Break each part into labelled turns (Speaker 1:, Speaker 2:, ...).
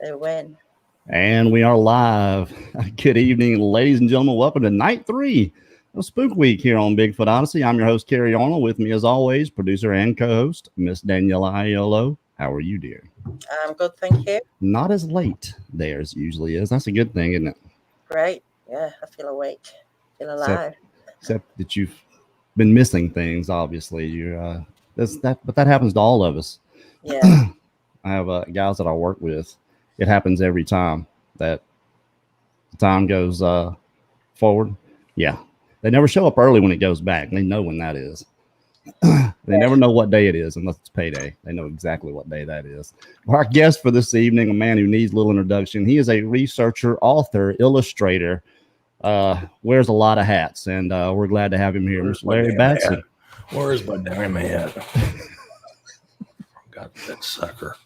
Speaker 1: They win.
Speaker 2: And we are live. Good evening, ladies and gentlemen. Welcome to night 3 of Spook Week here on Bigfoot Odyssey. I'm your host, Carrie Arnold. With me, as always, producer and co-host, Miss Daniela Aiello. How are you, dear?
Speaker 1: I'm good, thank you.
Speaker 2: Not as late there as usually is. That's a good thing, isn't it?
Speaker 1: Great. Yeah, I feel awake. Feel alive.
Speaker 2: Except that you've been missing things, obviously. But that happens to all of us.
Speaker 1: Yeah.
Speaker 2: I have guys that I work with. It happens every time that the time goes forward. Yeah. They never show up early when it goes back. They know when that is. They never know what day it is unless it's payday. They know exactly what day that is. Our guest for this evening, a man who needs little introduction. He is a researcher, author, illustrator, wears a lot of hats, and we're glad to have him here. Mr. Larry Battson.
Speaker 3: Where's my damn hat? Got that sucker.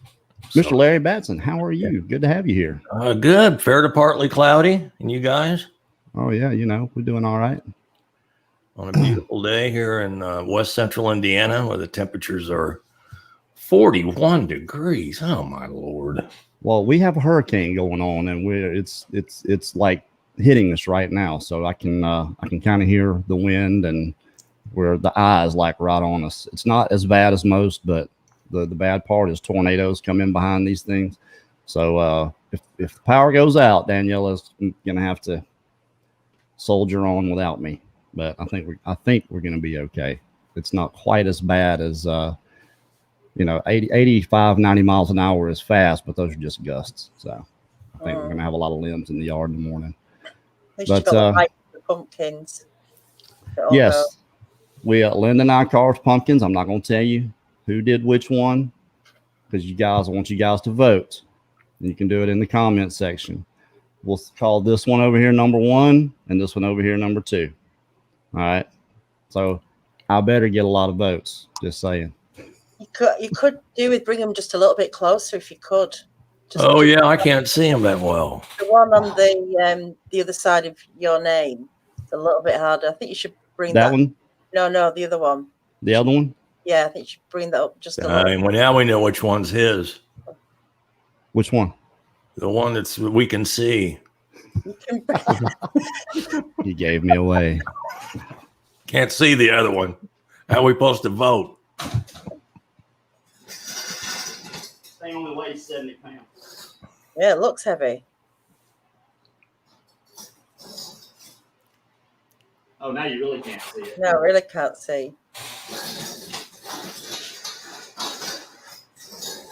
Speaker 2: Mr. Larry Battson, how are you? Good to have you here.
Speaker 3: Good. Fair to partly cloudy. And you guys?
Speaker 2: Oh, yeah. We're doing all right.
Speaker 3: On a beautiful day here in west central Indiana, where the temperatures are 41 degrees. Oh, my Lord.
Speaker 2: Well, we have a hurricane going on, and it's like hitting us right now. So I can kind of hear the wind, and where the eye is like right on us. It's not as bad as most, but the bad part is tornadoes come in behind these things. So if the power goes out, Daniela's gonna have to soldier on without me. But I think we're gonna be okay. It's not quite as bad as 85, 90 miles an hour is fast, but those are just gusts. So I think we're gonna have a lot of limbs in the yard in the morning.
Speaker 1: But the pumpkins.
Speaker 2: Yes, Linda and I carved pumpkins. I'm not gonna tell you who did which one, because I want you guys to vote. You can do it in the comment section. We'll call this one over here number 1 and this one over here number 2. All right. So I better get a lot of votes. Just saying.
Speaker 1: You could do with bring them just a little bit closer if you could.
Speaker 3: Yeah, I can't see them that well.
Speaker 1: The one on the other side of your name, it's a little bit harder. I think you should bring that
Speaker 2: one.
Speaker 1: No, the other one.
Speaker 2: The other one.
Speaker 1: Yeah, I think you should bring that up just a little.
Speaker 3: Well, now we know which one's his.
Speaker 2: Which one?
Speaker 3: The one we can see.
Speaker 2: You gave me away.
Speaker 3: Can't see the other one. How are we supposed to vote?
Speaker 2: They only weigh 70 pounds.
Speaker 1: Yeah, it looks heavy.
Speaker 2: Oh, now you really can't see it.
Speaker 1: No, I really can't see.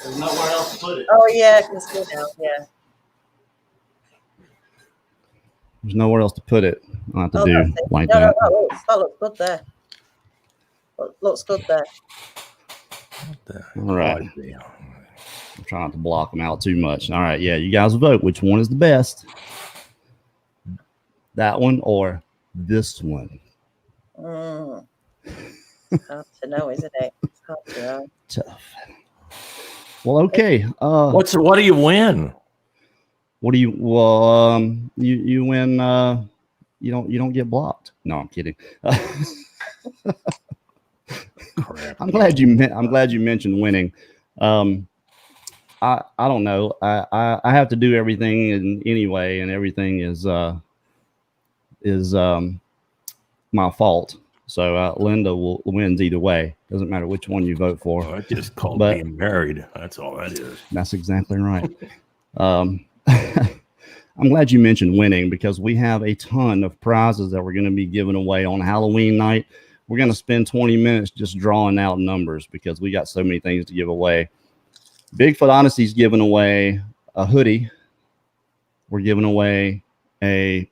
Speaker 2: There's nowhere else to put it.
Speaker 1: Oh, yeah, I can see now. Yeah.
Speaker 2: There's nowhere else to put it. I'll have to do like
Speaker 1: that.
Speaker 2: that.
Speaker 1: No, that looks good there. Looks good there.
Speaker 2: All right. I'm trying not to block them out too much. All right. Yeah, you guys vote. Which one is the best? That one or this one?
Speaker 1: Hard to know, isn't it? It's hard to know.
Speaker 2: Tough. Well, okay.
Speaker 3: What do you win?
Speaker 2: What do you? Well, you win. You don't get blocked. No, I'm kidding. I'm glad you mentioned winning. I don't know. I have to do everything anyway, and everything is my fault. So Linda wins either way. Doesn't matter which one you vote for.
Speaker 3: I just called being married. That's all that is.
Speaker 2: That's exactly right. I'm glad you mentioned winning, because we have a ton of prizes that we're going to be giving away on Halloween night. We're going to spend 20 minutes just drawing out numbers because we got so many things to give away. Bigfoot Odyssey's giving away a hoodie. We're giving away a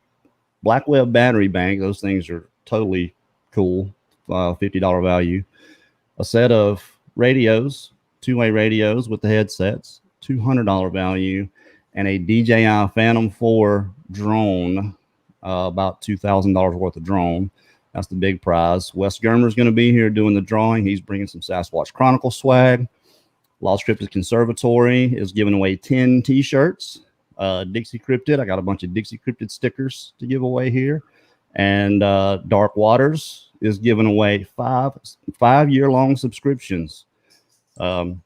Speaker 2: Black Web battery bank. Those things are totally cool. $50 value. A set of radios, 2-way radios with the headsets, $200 value, and a DJI Phantom 4 drone, about $2,000 worth of drone. That's the big prize. Wes Germer's going to be here doing the drawing. He's bringing some Sasquatch Chronicle swag. Lost Cryptid Conservatory is giving away 10 t-shirts. Dixie Cryptid, I got a bunch of Dixie Cryptid stickers to give away here. And Dark Waters is giving away 5-year-long subscriptions to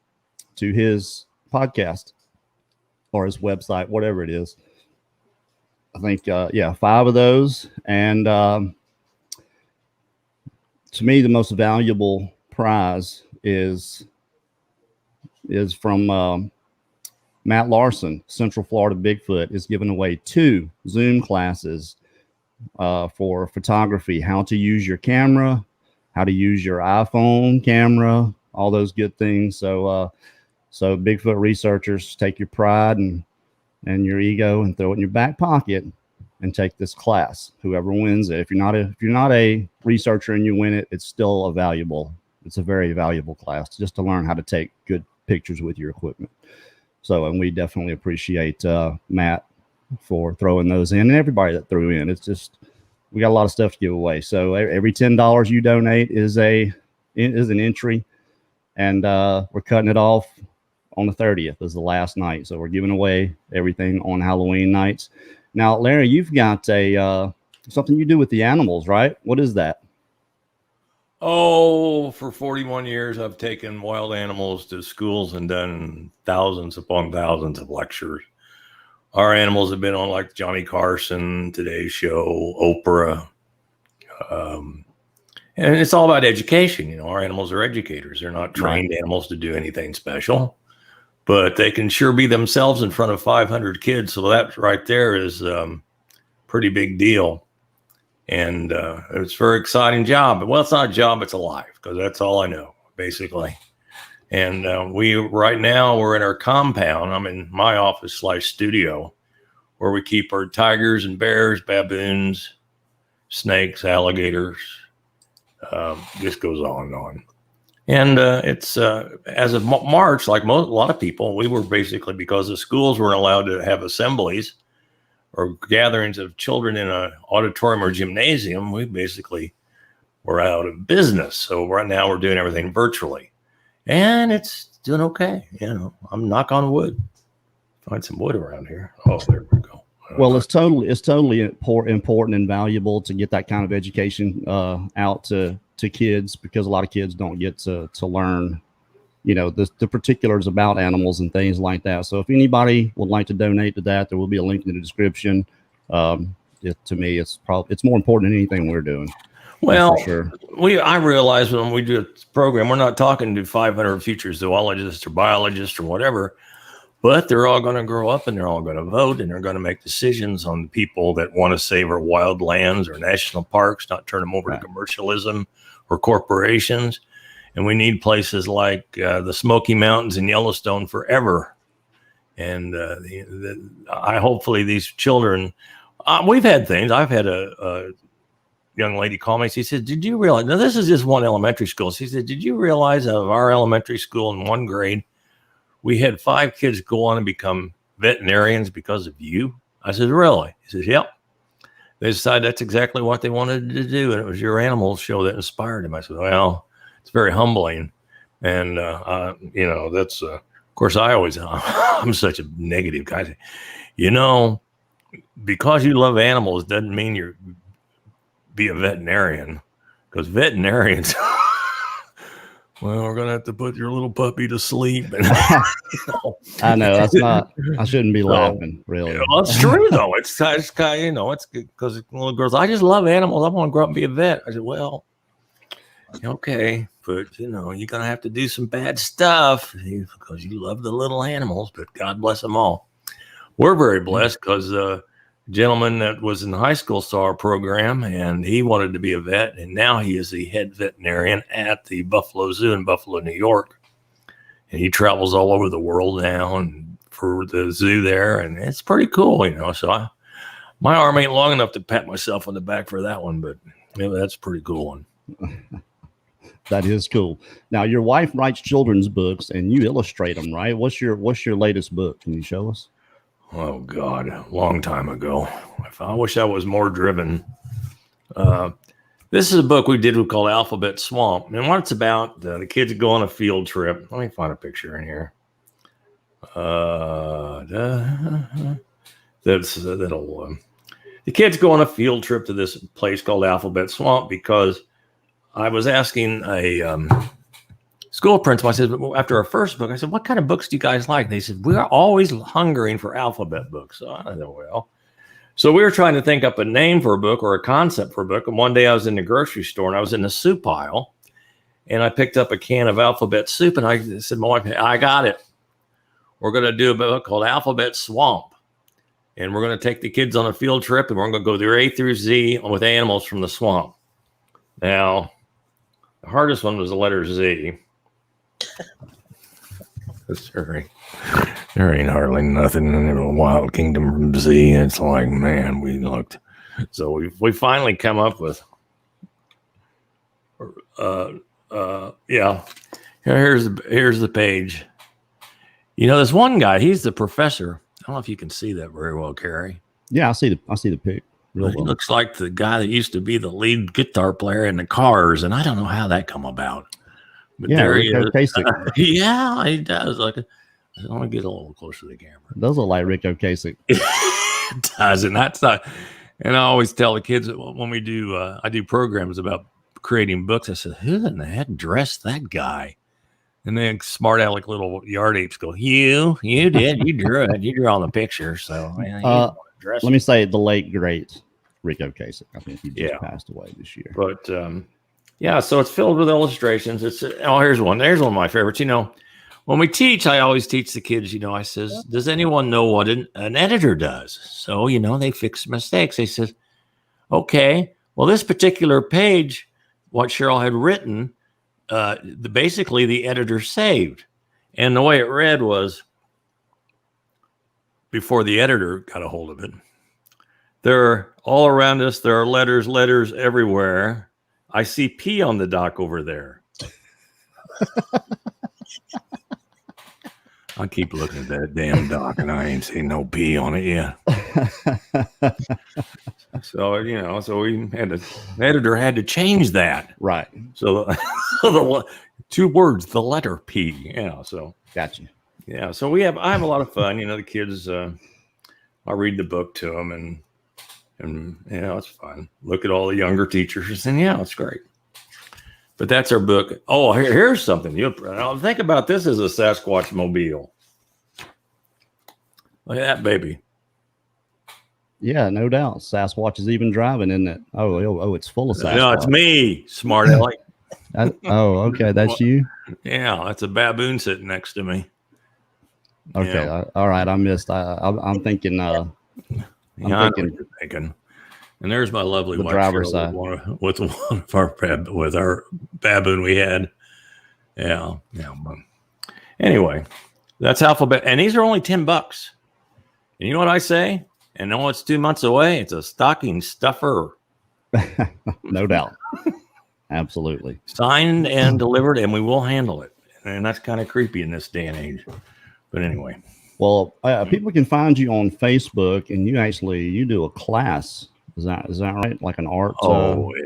Speaker 2: his podcast. or his website, whatever it is. I think, 5 of those. And to me, the most valuable prize is from Matt Larson, Central Florida Bigfoot, is giving away 2 Zoom classes for photography, how to use your camera, how to use your iPhone camera, all those good things. So Bigfoot researchers, take your pride and your ego and throw it in your back pocket and take this class. Whoever wins it, if you're not a researcher and you win it, it's a very valuable class just to learn how to take good pictures with your equipment. So, and we definitely appreciate Matt for throwing those in, and everybody that threw in. It's just, we got a lot of stuff to give away. So every $10 you donate is an entry, and we're cutting it off on the 30th is the last night. So we're giving away everything on Halloween nights. Now, Larry, you've got something you do with the animals, right? What is that?
Speaker 3: Oh, for 41 years, I've taken wild animals to schools and done thousands upon thousands of lectures. Our animals have been on like Johnny Carson, Today's Show, Oprah. And it's all about education. Our animals are educators. They're not trained animals to do anything special, but they can sure be themselves in front of 500 kids. So that right there is a pretty big deal. And it's a very exciting job. Well, it's not a job, it's a life, because that's all I know, basically. And right now we're in our compound. I'm in my office / studio, where we keep our tigers and bears, baboons, snakes, alligators. This goes on and on. And it's as of March, like a lot of people, we were basically, because the schools weren't allowed to have assemblies or gatherings of children in an auditorium or gymnasium, we basically were out of business. So right now we're doing everything virtually, and it's doing okay. I'm knock on wood. Find some wood around here. Oh, there we go. Well,
Speaker 2: it's totally important and valuable to get that kind of education out to kids, because a lot of kids don't get to learn, the particulars about animals and things like that. So if anybody would like to donate to that, there will be a link in the description. To me, it's more important than anything we're doing.
Speaker 3: Well,
Speaker 2: sure.
Speaker 3: I realize when we do a program, we're not talking to 500 future zoologists or biologists or whatever, but they're all going to grow up and they're all going to vote, and they're going to make decisions on the people that want to save our wild lands or national parks, not turn them over to commercialism or corporations. And we need places like the Smoky Mountains in Yellowstone forever. And hopefully these children, we've had things. I've had a young lady call me. She said, "Did you realize?" Now this is just one elementary school. She said, "Did you realize out of our elementary school in 1st grade, we had 5 kids go on and become veterinarians because of you?" I said, "Really?" He says, "Yep. They decided that's exactly what they wanted to do, and it was your animals show that inspired them." I said, "Well, it's very humbling." And, that's, of course, I'm such a negative guy. Because you love animals doesn't mean you're be a veterinarian, because veterinarians, well, we're going to have to put your little puppy to sleep. And,
Speaker 2: I know I shouldn't be laughing, really.
Speaker 3: It's true, though. It's kind of, it's because little girls, I just love animals. I want to grow up and be a vet. I said, well, okay, but you're going to have to do some bad stuff because you love the little animals, but God bless them all. We're very blessed because a gentleman that was in high school saw our program, and he wanted to be a vet, and now he is the head veterinarian at the Buffalo Zoo in Buffalo, New York. And he travels all over the world now and for the zoo there, and it's pretty cool, So my arm ain't long enough to pat myself on the back for that one, but that's a pretty cool one.
Speaker 2: That is cool. Now, your wife writes children's books, and you illustrate them, right? What's your latest book? Can you show us?
Speaker 3: Oh God, a long time ago. I wish I was more driven. This is a book we called Alphabet Swamp, and what it's about: the kids go on a field trip. Let me find a picture in here. The kids go on a field trip to this place called Alphabet Swamp because I was asking a school principal, I said, after our first book, I said, what kind of books do you guys like? And they said, we're always hungering for alphabet books. So I said, well. So we were trying to think up a name for a book or a concept for a book. And one day I was in the grocery store and I was in the soup aisle and I picked up a can of alphabet soup and I said, my wife, I got it. We're going to do a book called Alphabet Swamp. And we're going to take the kids on a field trip and we're going to go through A through Z with animals from the swamp. Now, the hardest one was the letter Z. There ain't hardly nothing in the Wild Kingdom from Z. It's like, man, we looked. So we finally come up with, yeah. Here's the page. You know, this one guy, he's the professor. I don't know if you can see that very well, Carrie.
Speaker 2: Yeah, I see the pic.
Speaker 3: He looks like the guy that used to be the lead guitar player in the Cars, and I don't know how that come about. But
Speaker 2: yeah,
Speaker 3: there he is.
Speaker 2: yeah,
Speaker 3: he does. Like, I want to get a little closer to the camera.
Speaker 2: Those look like Rick Ocasek.
Speaker 3: It does, and that's not. And I always tell the kids that when we do, I do programs about creating books. I said, "Who in the heck dressed that guy?" And then smart aleck little yard apes go, "You did, you drew it, you drew on the picture." So
Speaker 2: let me say the late great Rick Ocasek. I think he just passed away this year.
Speaker 3: But yeah, so it's filled with illustrations. It's here's one. There's one of my favorites. You know, when we teach, I always teach the kids. You know, I says, "Does anyone know what an editor does?" So you know, they fix mistakes. They says, "Okay, well, this particular page, what Cheryl had written." Basically the editor saved, and the way it read was, before the editor got a hold of it, they're all around us. There are letters everywhere. I see P on the dock over there. I keep looking at that damn dock and I ain't seen no P on it yet. So, you know, so the editor had to change that.
Speaker 2: Right.
Speaker 3: So the 2 words, the letter P. Yeah. So
Speaker 2: gotcha.
Speaker 3: Yeah. So I have a lot of fun. You know, the kids, I read the book to them and you know, it's fun. Look at all the younger teachers and yeah, it's great. But that's our book. Oh, here's something. I'll think about this as a Sasquatch mobile. Look at that baby.
Speaker 2: Yeah, no doubt. Sasquatch is even driving, isn't it? Oh, it's full of Sasquatch.
Speaker 3: No, it's me, smart aleck.
Speaker 2: Okay, that's you.
Speaker 3: Yeah, that's a baboon sitting next to me.
Speaker 2: Okay, yeah. All right. I missed. I'm thinking. I'm
Speaker 3: thinking. And there's my lovely
Speaker 2: the
Speaker 3: wife
Speaker 2: driver's
Speaker 3: side with one of our baboon we had. Yeah. But anyway, that's alphabet, and these are only $10. And you know what I say? And no, it's 2 months away. It's a stocking stuffer.
Speaker 2: No doubt. Absolutely.
Speaker 3: Signed and delivered, and we will handle it. And that's kind of creepy in this day and age. But anyway.
Speaker 2: Well, people can find you on Facebook, and you do a class. Is that right? Like an art?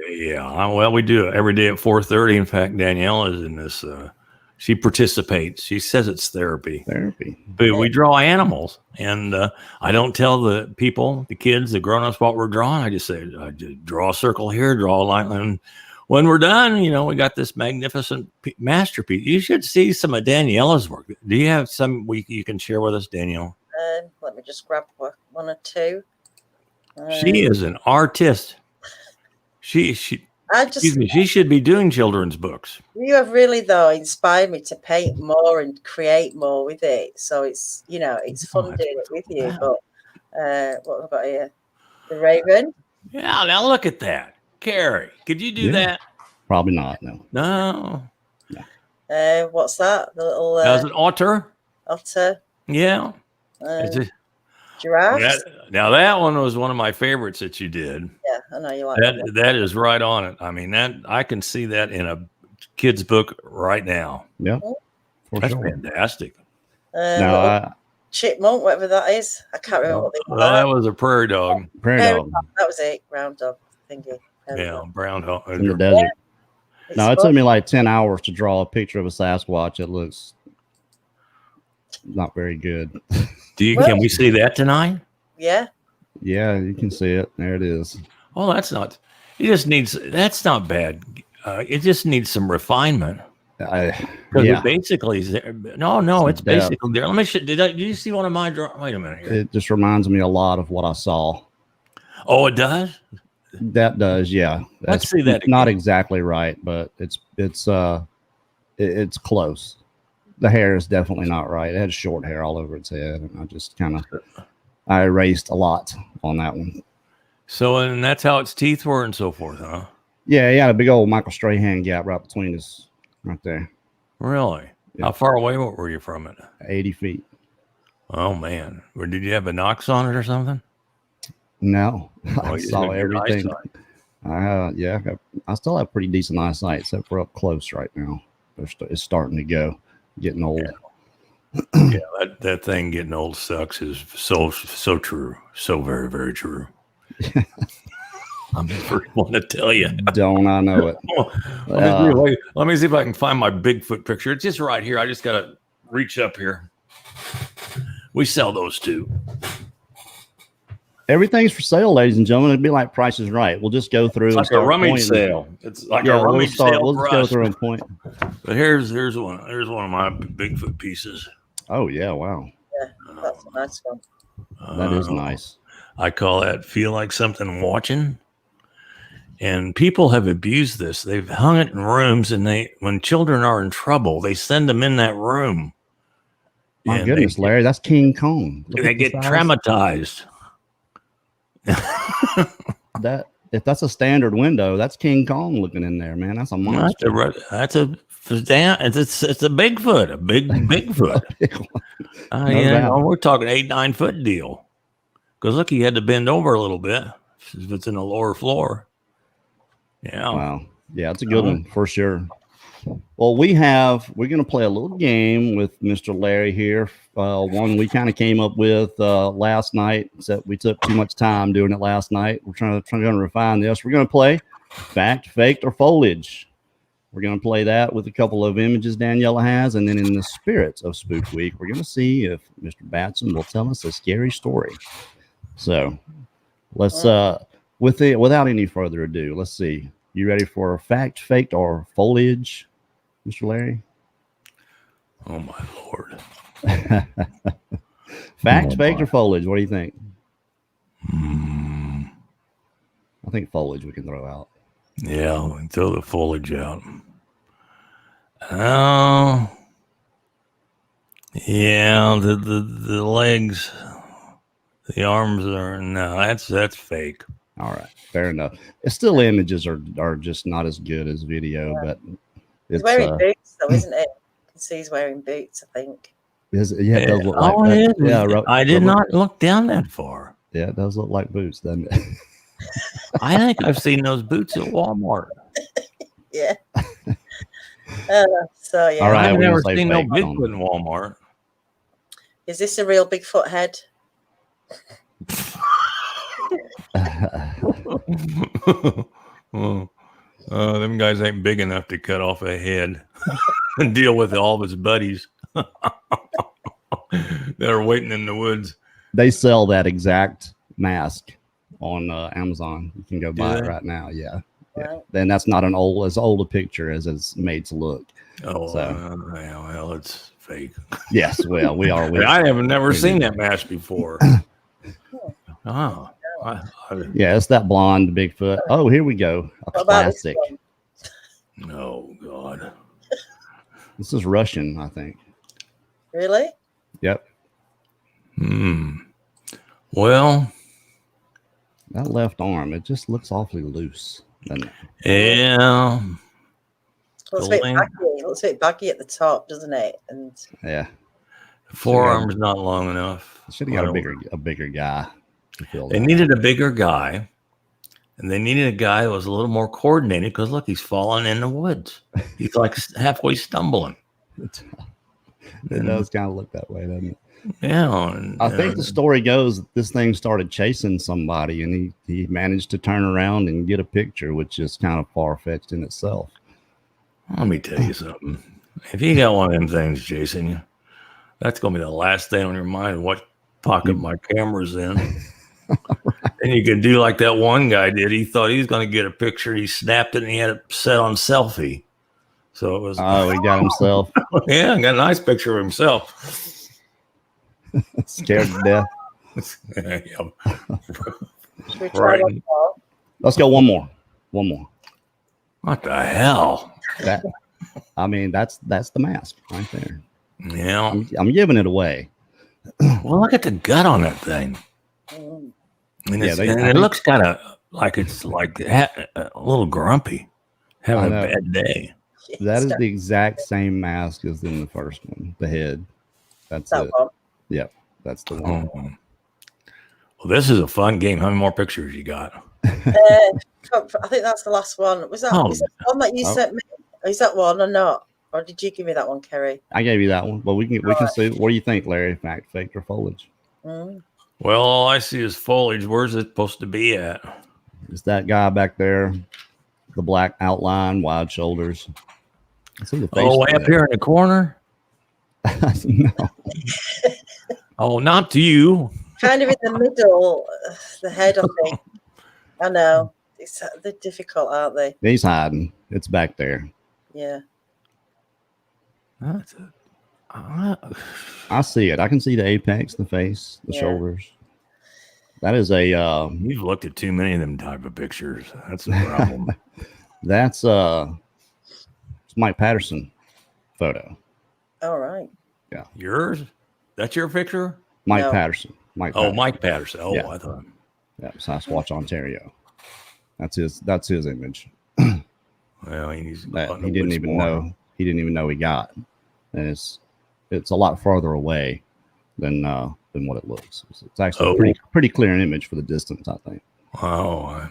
Speaker 3: Yeah. Well, we do it every day at 4:30. In fact, Danielle is in this. She participates. She says it's therapy. But we draw animals, and I don't tell the people, the kids, the grown-ups what we're drawing. I just say, draw a circle here, draw a line. And when we're done, you know, we got this magnificent masterpiece. You should see some of Daniela's work. Do you have some you can share with us, Danielle?
Speaker 1: Let me just grab one or two.
Speaker 3: She is an artist. She should be doing children's books.
Speaker 1: You have really, though, inspired me to paint more and create more with it. So it's, you know, it's fun doing it with you. Wow. But what have I got here? The raven.
Speaker 3: Yeah, now look at that. Carrie, could you do that?
Speaker 2: Probably not, no.
Speaker 3: No.
Speaker 1: What's that? The little
Speaker 3: that's an otter.
Speaker 1: Otter.
Speaker 3: Yeah.
Speaker 1: Giraffes.
Speaker 3: Now that one was one of my favorites that you did.
Speaker 1: Yeah, I know you like
Speaker 3: that. That is right on it. I mean, that I can see that in a kid's book right now.
Speaker 2: Yeah,
Speaker 3: that's fantastic.
Speaker 1: Chipmunk, whatever that is. I can't remember what they call that.
Speaker 3: That was a prairie dog.
Speaker 1: That was it. Ground dog thingy.
Speaker 3: Brown dog
Speaker 2: in the desert. No, it took me like 10 hours to draw a picture of a Sasquatch. It looks not very good.
Speaker 3: Can we see that tonight?
Speaker 1: Yeah.
Speaker 2: Yeah, you can see it. There it is.
Speaker 3: Oh, that's not bad. It just needs some refinement. It basically it's basically there. Let me did you see one of my wait a minute here.
Speaker 2: It just reminds me a lot of what I saw.
Speaker 3: Oh, it does?
Speaker 2: That does, yeah.
Speaker 3: Let's see that again.
Speaker 2: Not exactly right, but it's close. The hair is definitely not right. It had short hair all over its head, and I just I erased a lot on that one.
Speaker 3: So, and that's how its teeth were and so forth, huh?
Speaker 2: Yeah, he had a big old Michael Strahan gap right between his, right there.
Speaker 3: Really? Yeah. How far away were you from it?
Speaker 2: 80 feet.
Speaker 3: Oh, man. Or did you have a Nox on it or something?
Speaker 2: No. I saw everything. Yeah, I still have pretty decent eyesight, except for up close right now. It's starting to go. Getting old.
Speaker 3: Yeah, that thing getting old sucks is so true. So very, very true. I'm the first one to tell you.
Speaker 2: Don't I know it?
Speaker 3: Let me see if I can find my Bigfoot picture. It's just right here. I just got to reach up here. We sell those too.
Speaker 2: Everything's for sale, ladies and gentlemen. It'd be like Price is Right. We'll just go through.
Speaker 3: It's like a rummage sale. It's like a rummage sale.
Speaker 2: We'll just go through and point.
Speaker 3: But here's one. Here's one of my Bigfoot pieces.
Speaker 2: Oh yeah! Wow.
Speaker 1: Yeah, that's a nice one.
Speaker 2: That is nice.
Speaker 3: I call that feel like something watching. And people have abused this. They've hung it in rooms, and when children are in trouble, they send them in that room.
Speaker 2: My goodness, Larry, that's King Kong.
Speaker 3: They get traumatized.
Speaker 2: If that's a standard window, that's King Kong looking in there, man. That's a monster.
Speaker 3: It's a Bigfoot, a big Bigfoot. We're talking 8-9 foot deal. Because look, he had to bend over a little bit if it's in the lower floor. Yeah.
Speaker 2: Wow. Yeah, it's a good one for sure. Well, we're going to play a little game with Mr. Larry here. One we kind of came up with last night, except we took too much time doing it last night. We're trying to refine this. We're going to play Fact, Faked, or Foliage. We're going to play that with a couple of images Daniela has, and then in the spirit of Spook Week, we're going to see if Mr. Battson will tell us a scary story. So let's, without any further ado, let's see. You ready for Fact, Faked, or Foliage, Mr. Larry?
Speaker 3: Oh, my Lord.
Speaker 2: Fact, Faked, or Foliage? What do you think? I think Foliage we can throw out.
Speaker 3: Yeah, we can throw the foliage out. Oh, yeah, the legs, the arms are, no, that's fake.
Speaker 2: All right, fair enough. It's still images are just not as good as video, but
Speaker 1: he's wearing boots, though, isn't it? You can see he's wearing boots, I think.
Speaker 2: It does look like that.
Speaker 3: Yeah, I did not look down that far.
Speaker 2: Yeah, it does look like boots, doesn't it?
Speaker 3: I think I've seen those boots at Walmart.
Speaker 1: Yeah. So yeah.
Speaker 2: All right,
Speaker 3: I've never seen no Bigfoot in Walmart.
Speaker 1: Is this a real Bigfoot head?
Speaker 3: Them guys ain't big enough to cut off a head and deal with all of his buddies that are waiting in the woods.
Speaker 2: They sell that exact mask on Amazon. You can go buy it right now. Yeah.
Speaker 1: Right.
Speaker 2: Then that's not as old a picture as it's made to look.
Speaker 3: Oh, well, it's fake.
Speaker 2: Yes, well, we are.
Speaker 3: I have never seen that mask before. Oh,
Speaker 2: yeah, it's that blonde Bigfoot. Oh, here we go. A classic.
Speaker 3: Oh, God.
Speaker 2: This is Russian, I think.
Speaker 1: Really?
Speaker 2: Yep.
Speaker 3: Well,
Speaker 2: that left arm, it just looks awfully loose, doesn't it?
Speaker 3: Yeah.
Speaker 1: Looks a bit baggy at the top, doesn't it? And
Speaker 2: yeah.
Speaker 3: The forearm's not long enough.
Speaker 2: Should have got a bigger guy.
Speaker 3: They needed a bigger guy, and they needed a guy that was a little more coordinated because look, he's falling in the woods. He's like halfway stumbling.
Speaker 2: It does kind of look that way, doesn't it?
Speaker 3: Yeah.
Speaker 2: I think the story goes that this thing started chasing somebody, and he managed to turn around and get a picture, which is kind of far-fetched in itself.
Speaker 3: Let me tell you something. If you got one of them things chasing you, that's going to be the last thing on your mind. What pocket my camera's in. Right. And you could do like that one guy did. He thought he was going to get a picture. He snapped it and he had it set on selfie. So it was.
Speaker 2: Oh, he got himself
Speaker 3: Yeah, got a nice picture of himself.
Speaker 2: scared to death.
Speaker 3: Yeah.
Speaker 1: Should we try
Speaker 3: Right.
Speaker 1: one more?
Speaker 2: Let's go one more. One more.
Speaker 3: What the hell?
Speaker 2: That, I mean, that's the mask right there.
Speaker 3: Yeah.
Speaker 2: I'm giving it away.
Speaker 3: Well, look at the gut on that thing.
Speaker 1: Mm.
Speaker 3: And,
Speaker 2: Yeah,
Speaker 3: and it looks kind of like it's like a little grumpy, having a bad day.
Speaker 2: That is the exact same mask as in the first one. The head. That's
Speaker 1: That
Speaker 2: it.
Speaker 1: one.
Speaker 2: Yep, that's the one.
Speaker 3: Oh. Well, this is a fun game. How many more pictures you got?
Speaker 1: I think that's the last one. Was that, is that the one that you sent me? Is that one or not? Or did you give me that one, Kerry?
Speaker 2: I gave you that one. But we can see. What do you think, Larry? Fact, fake, or foliage?
Speaker 1: Mm.
Speaker 3: Well, all I see is foliage. Where's it supposed to be at?
Speaker 2: It's that guy back there, the black outline, wide shoulders. I see the face.
Speaker 3: Oh, way up here in the corner?
Speaker 2: No.
Speaker 3: Oh, not to you.
Speaker 1: Kind of in the middle, the head, I think. I know. They're difficult, aren't they?
Speaker 2: He's hiding. It's back there.
Speaker 1: Yeah.
Speaker 2: I see it. I can see the apex, the face, the shoulders. That is a
Speaker 3: you've looked at too many of them type of pictures. That's the problem.
Speaker 2: That's it's Mike Patterson photo.
Speaker 1: All right.
Speaker 2: Yeah.
Speaker 3: Yours? That's your picture?
Speaker 2: Mike Patterson. Mike
Speaker 3: Patterson. Oh,
Speaker 2: yeah.
Speaker 3: I thought.
Speaker 2: Yeah, Sasquatch, Ontario. That's his image.
Speaker 3: Well, he
Speaker 2: didn't even know. He didn't even know he got. And it's a lot farther away than what it looks. It's actually a pretty clear image for the distance, I think.
Speaker 3: Oh,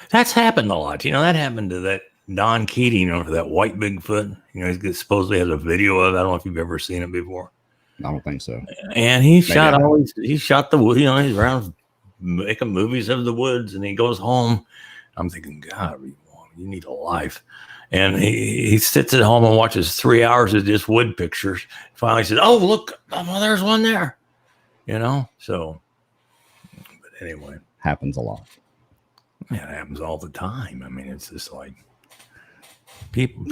Speaker 3: that's happened a lot. You know, that happened to that Don Keating over that white Bigfoot. You know, he supposedly has a video of it. I don't know if you've ever seen it before. I
Speaker 2: don't think so.
Speaker 3: And he shot the wood. You know, he's around making movies of the woods, and he goes home. I'm thinking, God, you need a life. And he sits at home and watches 3 hours of just wood pictures. Finally says, "Oh, look, there's one there." You know, so. But anyway,
Speaker 2: happens a lot.
Speaker 3: Yeah, it happens all the time. I mean, it's just like people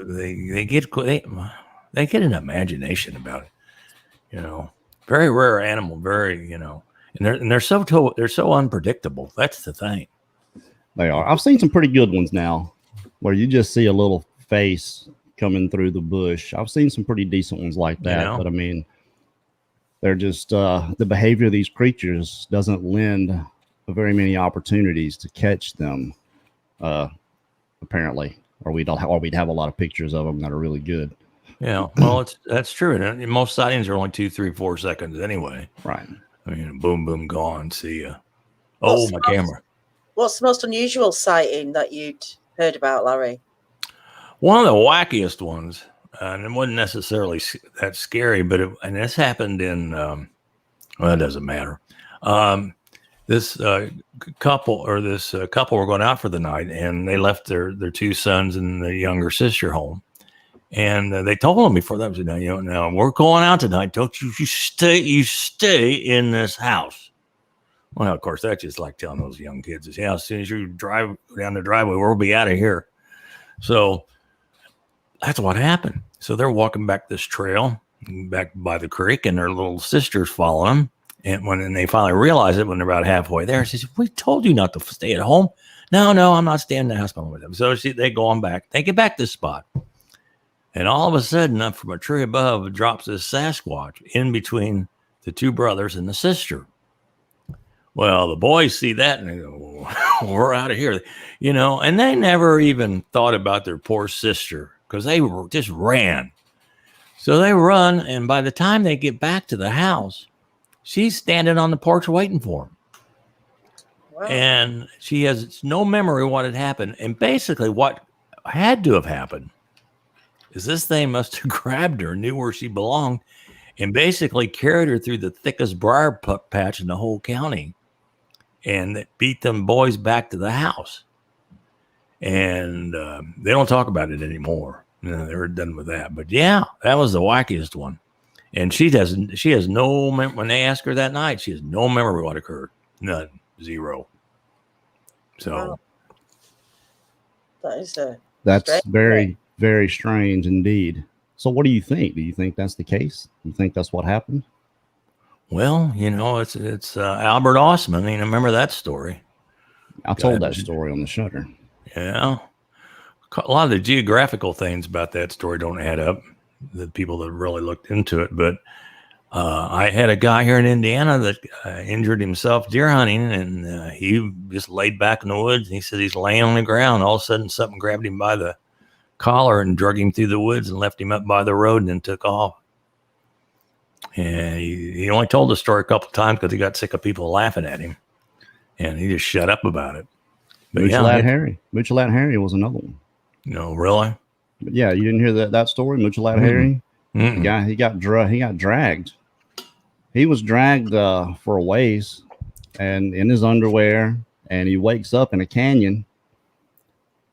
Speaker 3: they get an imagination about it. You know, very rare animal, and they're so unpredictable. That's the thing.
Speaker 2: They are. I've seen some pretty good ones now, where you just see a little face coming through the bush. I've seen some pretty decent ones like that, but I mean, they're just the behavior of these creatures doesn't lend very many opportunities to catch them, apparently, or we'd have a lot of pictures of them that are really good.
Speaker 3: Yeah, well, that's true. And most sightings are only 2, 3, 4 seconds anyway.
Speaker 2: Right.
Speaker 3: I mean, boom, boom, gone. See ya. Oh, my camera.
Speaker 1: What's the most unusual sighting that you'd heard about, Larry?
Speaker 3: One of the wackiest ones, and it wasn't necessarily that scary, but this happened in, well, it doesn't matter. This couple were going out for the night, and they left their 2 sons and their younger sister home. And they told them before that, now we're going out tonight. Don't you stay in this house. Well, of course, that's just like telling those young kids, as soon as you drive down the driveway, we'll be out of here. So that's what happened. So they're walking back this trail back by the creek, and their little sister's following them. And when they finally realize it, when they're about halfway there, she says, "We told you not to stay at home." No, I'm not staying in the house with them. So they go on back. They get back to this spot. And all of a sudden, up from a tree above, drops this Sasquatch in between the 2 brothers and the sister. Well, the boys see that and they go, "We're out of here," and they never even thought about their poor sister because they just ran. So they run, and by the time they get back to the house, she's standing on the porch waiting for them. Wow. And she has no memory of what had happened. And basically what had to have happened is this thing must have grabbed her, knew where she belonged, and basically carried her through the thickest briar patch in the whole county. And it beat them boys back to the house. And they don't talk about it anymore. They're done with that. But yeah, that was the wackiest one. And she has no memory. When they asked her that night, she has no memory of what occurred. None. 0. So
Speaker 1: wow. That's
Speaker 2: very, Very strange indeed. So what do you think? Do you think that's the case? You think that's what happened?
Speaker 3: Well, it's Albert Osman. You remember that story?
Speaker 2: I told that story on the Shudder.
Speaker 3: Yeah. A lot of the geographical things about that story don't add up. The people that really looked into it, but I had a guy here in Indiana that injured himself deer hunting, and he just laid back in the woods. And he said he's laying on the ground. All of a sudden, something grabbed him by the collar and drug him through the woods and left him up by the road and then took off. And he only told the story a couple of times because he got sick of people laughing at him, and he just shut up about it.
Speaker 2: Muchalat Harry was another one.
Speaker 3: No, really?
Speaker 2: But yeah, you didn't hear that story, Muchalat Harry? The guy, he got dragged. He was dragged for a ways, and in his underwear, and he wakes up in a canyon,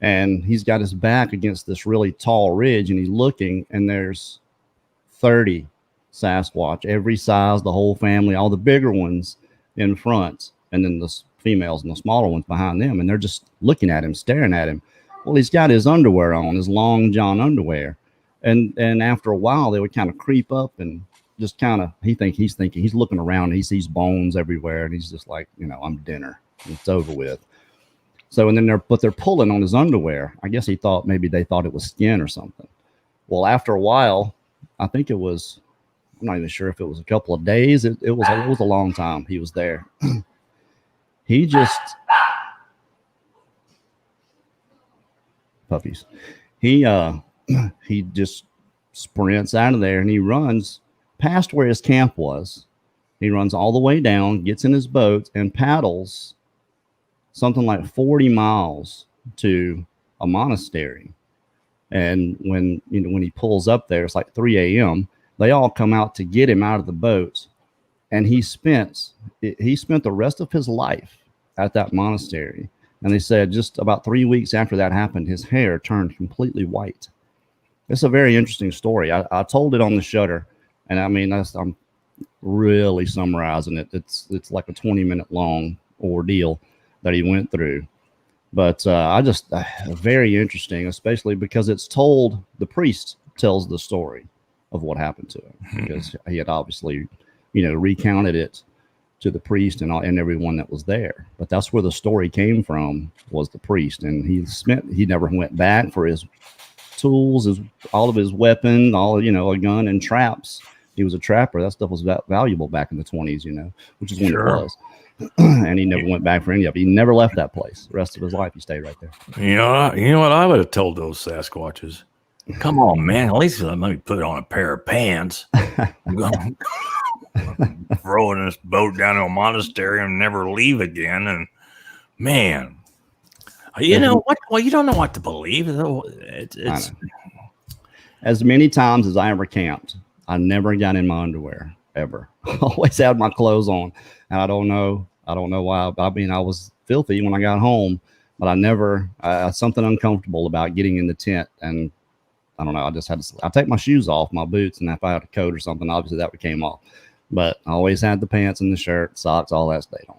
Speaker 2: and he's got his back against this really tall ridge, and he's looking, and there's 30 Sasquatch, every size, the whole family, all the bigger ones in front, and then the females and the smaller ones behind them, and they're just looking at him, staring at him. Well, he's got his underwear on, his long john underwear, and after a while they would kind of creep up and just kind of he's thinking he's looking around and he sees bones everywhere, and he's just like, I'm dinner, it's over with. So and then they're pulling on his underwear. I guess maybe they thought it was skin or something. Well, after a while, I think it was, I'm not even sure if it was a couple of days. It was a long time he was there. He just puppies. He just sprints out of there and he runs past where his camp was. He runs all the way down, gets in his boat, and paddles something like 40 miles to a monastery. And when he pulls up there, it's like 3 a.m. They all come out to get him out of the boat, and he spent the rest of his life at that monastery. And they said just about 3 weeks after that happened, his hair turned completely white. It's a very interesting story. I told it on the Shudder, and I mean I'm really summarizing it. It's like a 20-minute long ordeal that he went through. But very interesting, especially because it's told, the priest tells the story of what happened to him, because he had obviously, recounted it to the priest and everyone that was there. But that's where the story came from, was the priest. And he never went back for his tools, all of his weapons, a gun and traps. He was a trapper. That stuff was valuable back in the 20s, which is when it was. And he never went back for any of it. He never left that place. The rest of his life, he stayed right there.
Speaker 3: You know what I would have told those Sasquatches? Come on, man. At least let me put on a pair of pants. I'm going to throw in this boat down to a monastery and never leave again. And man, you know what? Well, you don't know what to believe. It's
Speaker 2: as many times as I ever camped, I never got in my underwear ever. I always had my clothes on, and I don't know why. I mean, I was filthy when I got home, but I never something uncomfortable about getting in the tent, and I don't know. I just had to. I take my shoes off, my boots, and if I had a coat or something, obviously that came off. But I always had the pants and the shirt, socks, all that stayed on.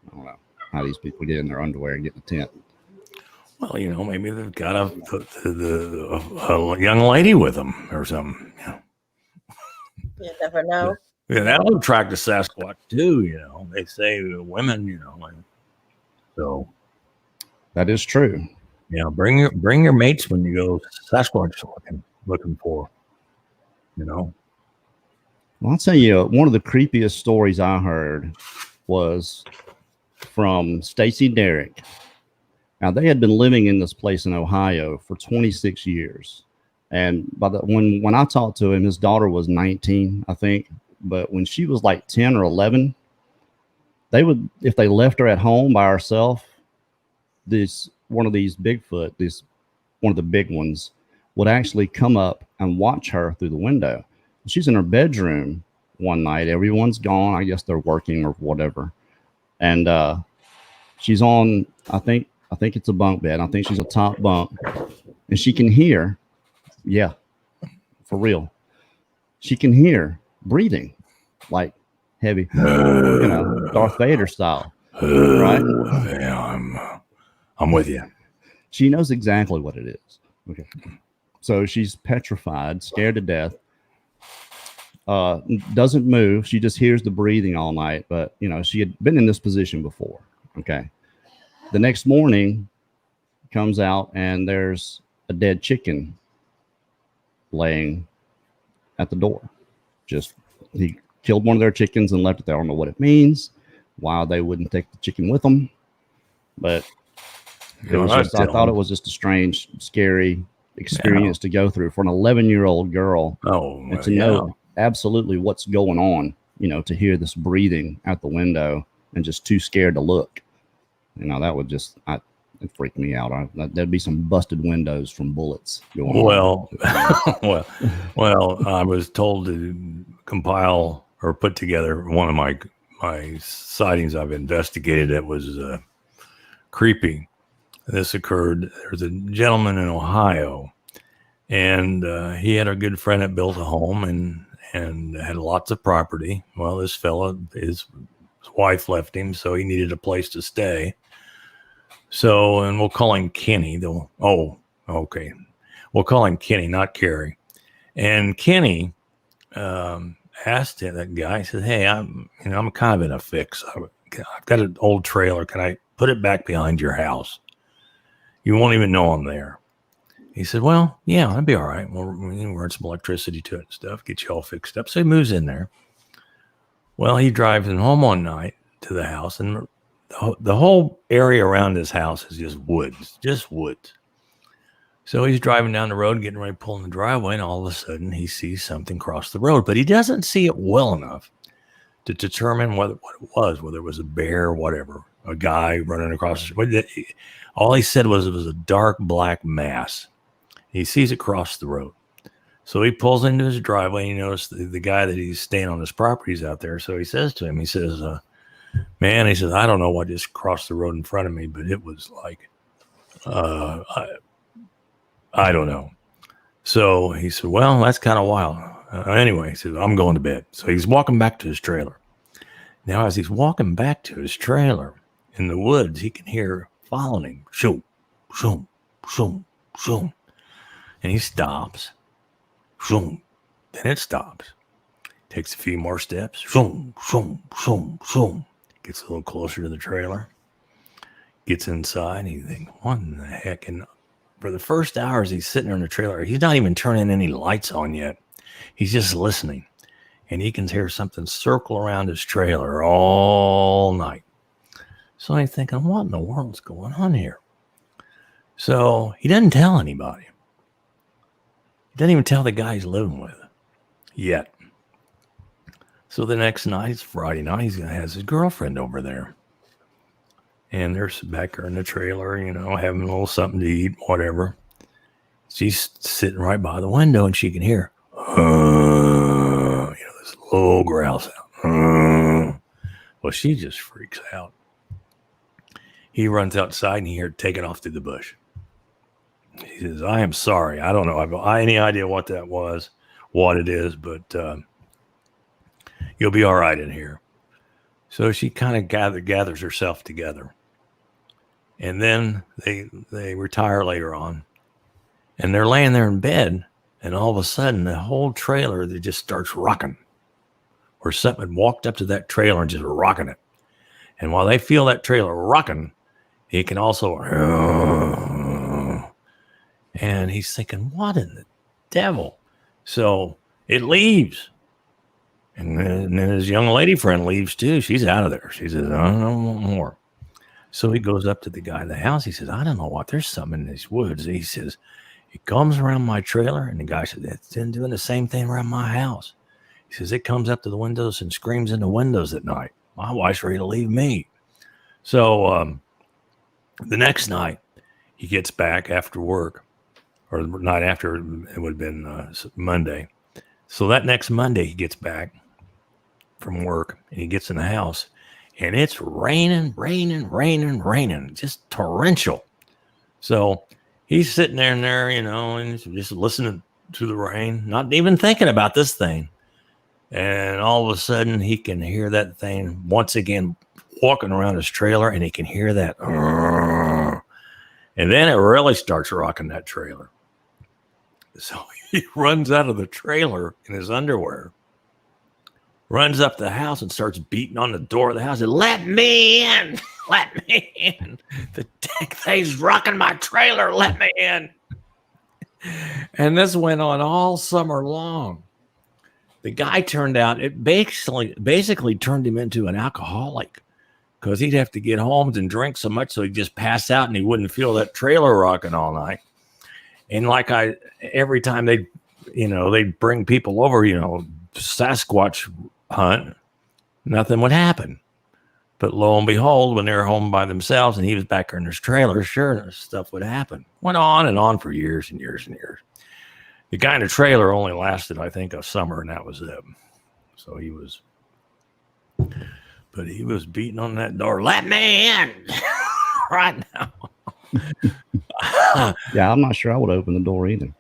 Speaker 2: I don't know how these people get in their underwear and get in the tent.
Speaker 3: Well, maybe they've got to put a young lady with them or something.
Speaker 1: You never know.
Speaker 3: Yeah, that'll attract a Sasquatch too. They say women, so
Speaker 2: that is true.
Speaker 3: Yeah, bring your mates when you go Sasquatch looking for. Well,
Speaker 2: I'll tell you, one of the creepiest stories I heard was from Stacy Derrick. Now, they had been living in this place in Ohio for 26 years. And when I talked to him, his daughter was 19, I think. But when she was like 10 or 11, if they left her at home by herself, one of these Bigfoot, one of the big ones, would actually come up and watch her through the window. She's in her bedroom one night. Everyone's gone. I guess they're working or whatever. And she's on, I think it's a bunk bed. I think she's a top bunk. And she can hear, yeah, for real. She can hear breathing, like heavy, Darth Vader style. Right?
Speaker 3: Yeah, I'm with you.
Speaker 2: She knows exactly what it is. Okay. So she's petrified, scared to death. Doesn't move. She just hears the breathing all night. But, you know, she had been in this position before. Okay. The next morning comes out and there's a dead chicken laying at the door. Just, he killed one of their chickens and left it there. I don't know what it means, why they wouldn't take the chicken with them. But it was just, I thought it was just a strange, scary experience to go through for an 11-year-old girl. And to know absolutely what's going on, you know, to hear this breathing out the window and just too scared to look. You know, that would just, it freaked me out. There'd be some busted windows from bullets going on.
Speaker 3: Well, I was told to compile or put together one of my sightings I've investigated that was creepy. This occurred, there's a gentleman in Ohio, and he had a good friend that built a home and had lots of property. Well, this fella, his wife left him, so he needed a place to stay. So, and we'll call him Kenny. We'll call him Kenny, not Carrie. And Kenny asked that guy, he said, "Hey, I'm kind of in a fix. I've got an old trailer. Can I put it back behind your house? You won't even know I'm there." He said, "Well, yeah, that'd be all right. We'll run some electricity to it and stuff, get you all fixed up." So he moves in there. Well, he drives him home one night to the house, and the whole area around his house is just woods. So he's driving down the road, getting ready to pull in the driveway, and all of a sudden he sees something cross the road, but he doesn't see it well enough to determine what it was, whether it was a bear, whatever, a guy running across the street. All he said was it was a dark black mass. He sees it cross the road. So he pulls into his driveway, and he notices the guy that he's staying on his property is out there. So he says to him, he says, "Man," he says, "I don't know what just crossed the road in front of me, but it was like, I don't know." So he said, "Well, that's kind of wild." Anyway, he says, "I'm going to bed." So he's walking back to his trailer. Now, as he's walking back to his trailer in the woods, he can hear following him. Shoom, shoom, shoom, shoom. And he stops. Shoom. Then it stops. Takes a few more steps. Shoom, shoom, shoom, shoom. Gets a little closer to the trailer. Gets inside. And he thinks, what in the heck? And for the first hours he's sitting there in the trailer, he's not even turning any lights on yet. He's just listening. And he can hear something circle around his trailer all night. So I'm thinking, what in the world's going on here? So he doesn't tell anybody. He doesn't even tell the guy he's living with yet. So the next night, it's Friday night, he has his girlfriend over there. And they're back there in the trailer, having a little something to eat, whatever. She's sitting right by the window, and she can hear, this low growl sound. Well, she just freaks out. He runs outside, and he hears it taking off through the bush. He says, "I am sorry. I don't know. I have any idea what that was, what it is, but you'll be all right in here." So she kind of gathers herself together. And then they retire later on. And they're laying there in bed, and all of a sudden, the whole trailer that just starts rocking. Or something walked up to that trailer and just rocking it. And while they feel that trailer rocking, he can also... And he's thinking, what in the devil? So it leaves. And then his young lady friend leaves too. She's out of there. She says, "I don't want more." So he goes up to the guy in the house. He says, "I don't know what. There's something in these woods." He says, "It comes around my trailer." And the guy said, "It's been doing the same thing around my house." He says, "It comes up to the windows and screams in the windows at night. My wife's ready to leave me." So the next night, he gets back after work. Or the night after, it would have been Monday. So that next Monday, he gets back from work, and he gets in the house, and it's raining, just torrential. So he's sitting there and just listening to the rain, not even thinking about this thing. And all of a sudden, he can hear that thing once again walking around his trailer, and he can hear that. And then it really starts rocking that trailer. So he runs out of the trailer in his underwear, runs up the house and starts beating on the door of the house and let me in, let me in. The dang thing's rocking my trailer, let me in. And this went on all summer long. The guy turned out, it basically turned him into an alcoholic, because he'd have to get home and drink so much so he'd just pass out and he wouldn't feel that trailer rocking all night. And every time they'd bring people over, Sasquatch hunt, nothing would happen. But lo and behold, when they were home by themselves and he was back there in his trailer, sure enough, stuff would happen. Went on and on for years and years and years. The guy in the trailer only lasted, I think, a summer, and that was it. So he was beating on that door. Let me in right now.
Speaker 2: Yeah, I'm not sure I would open the door either.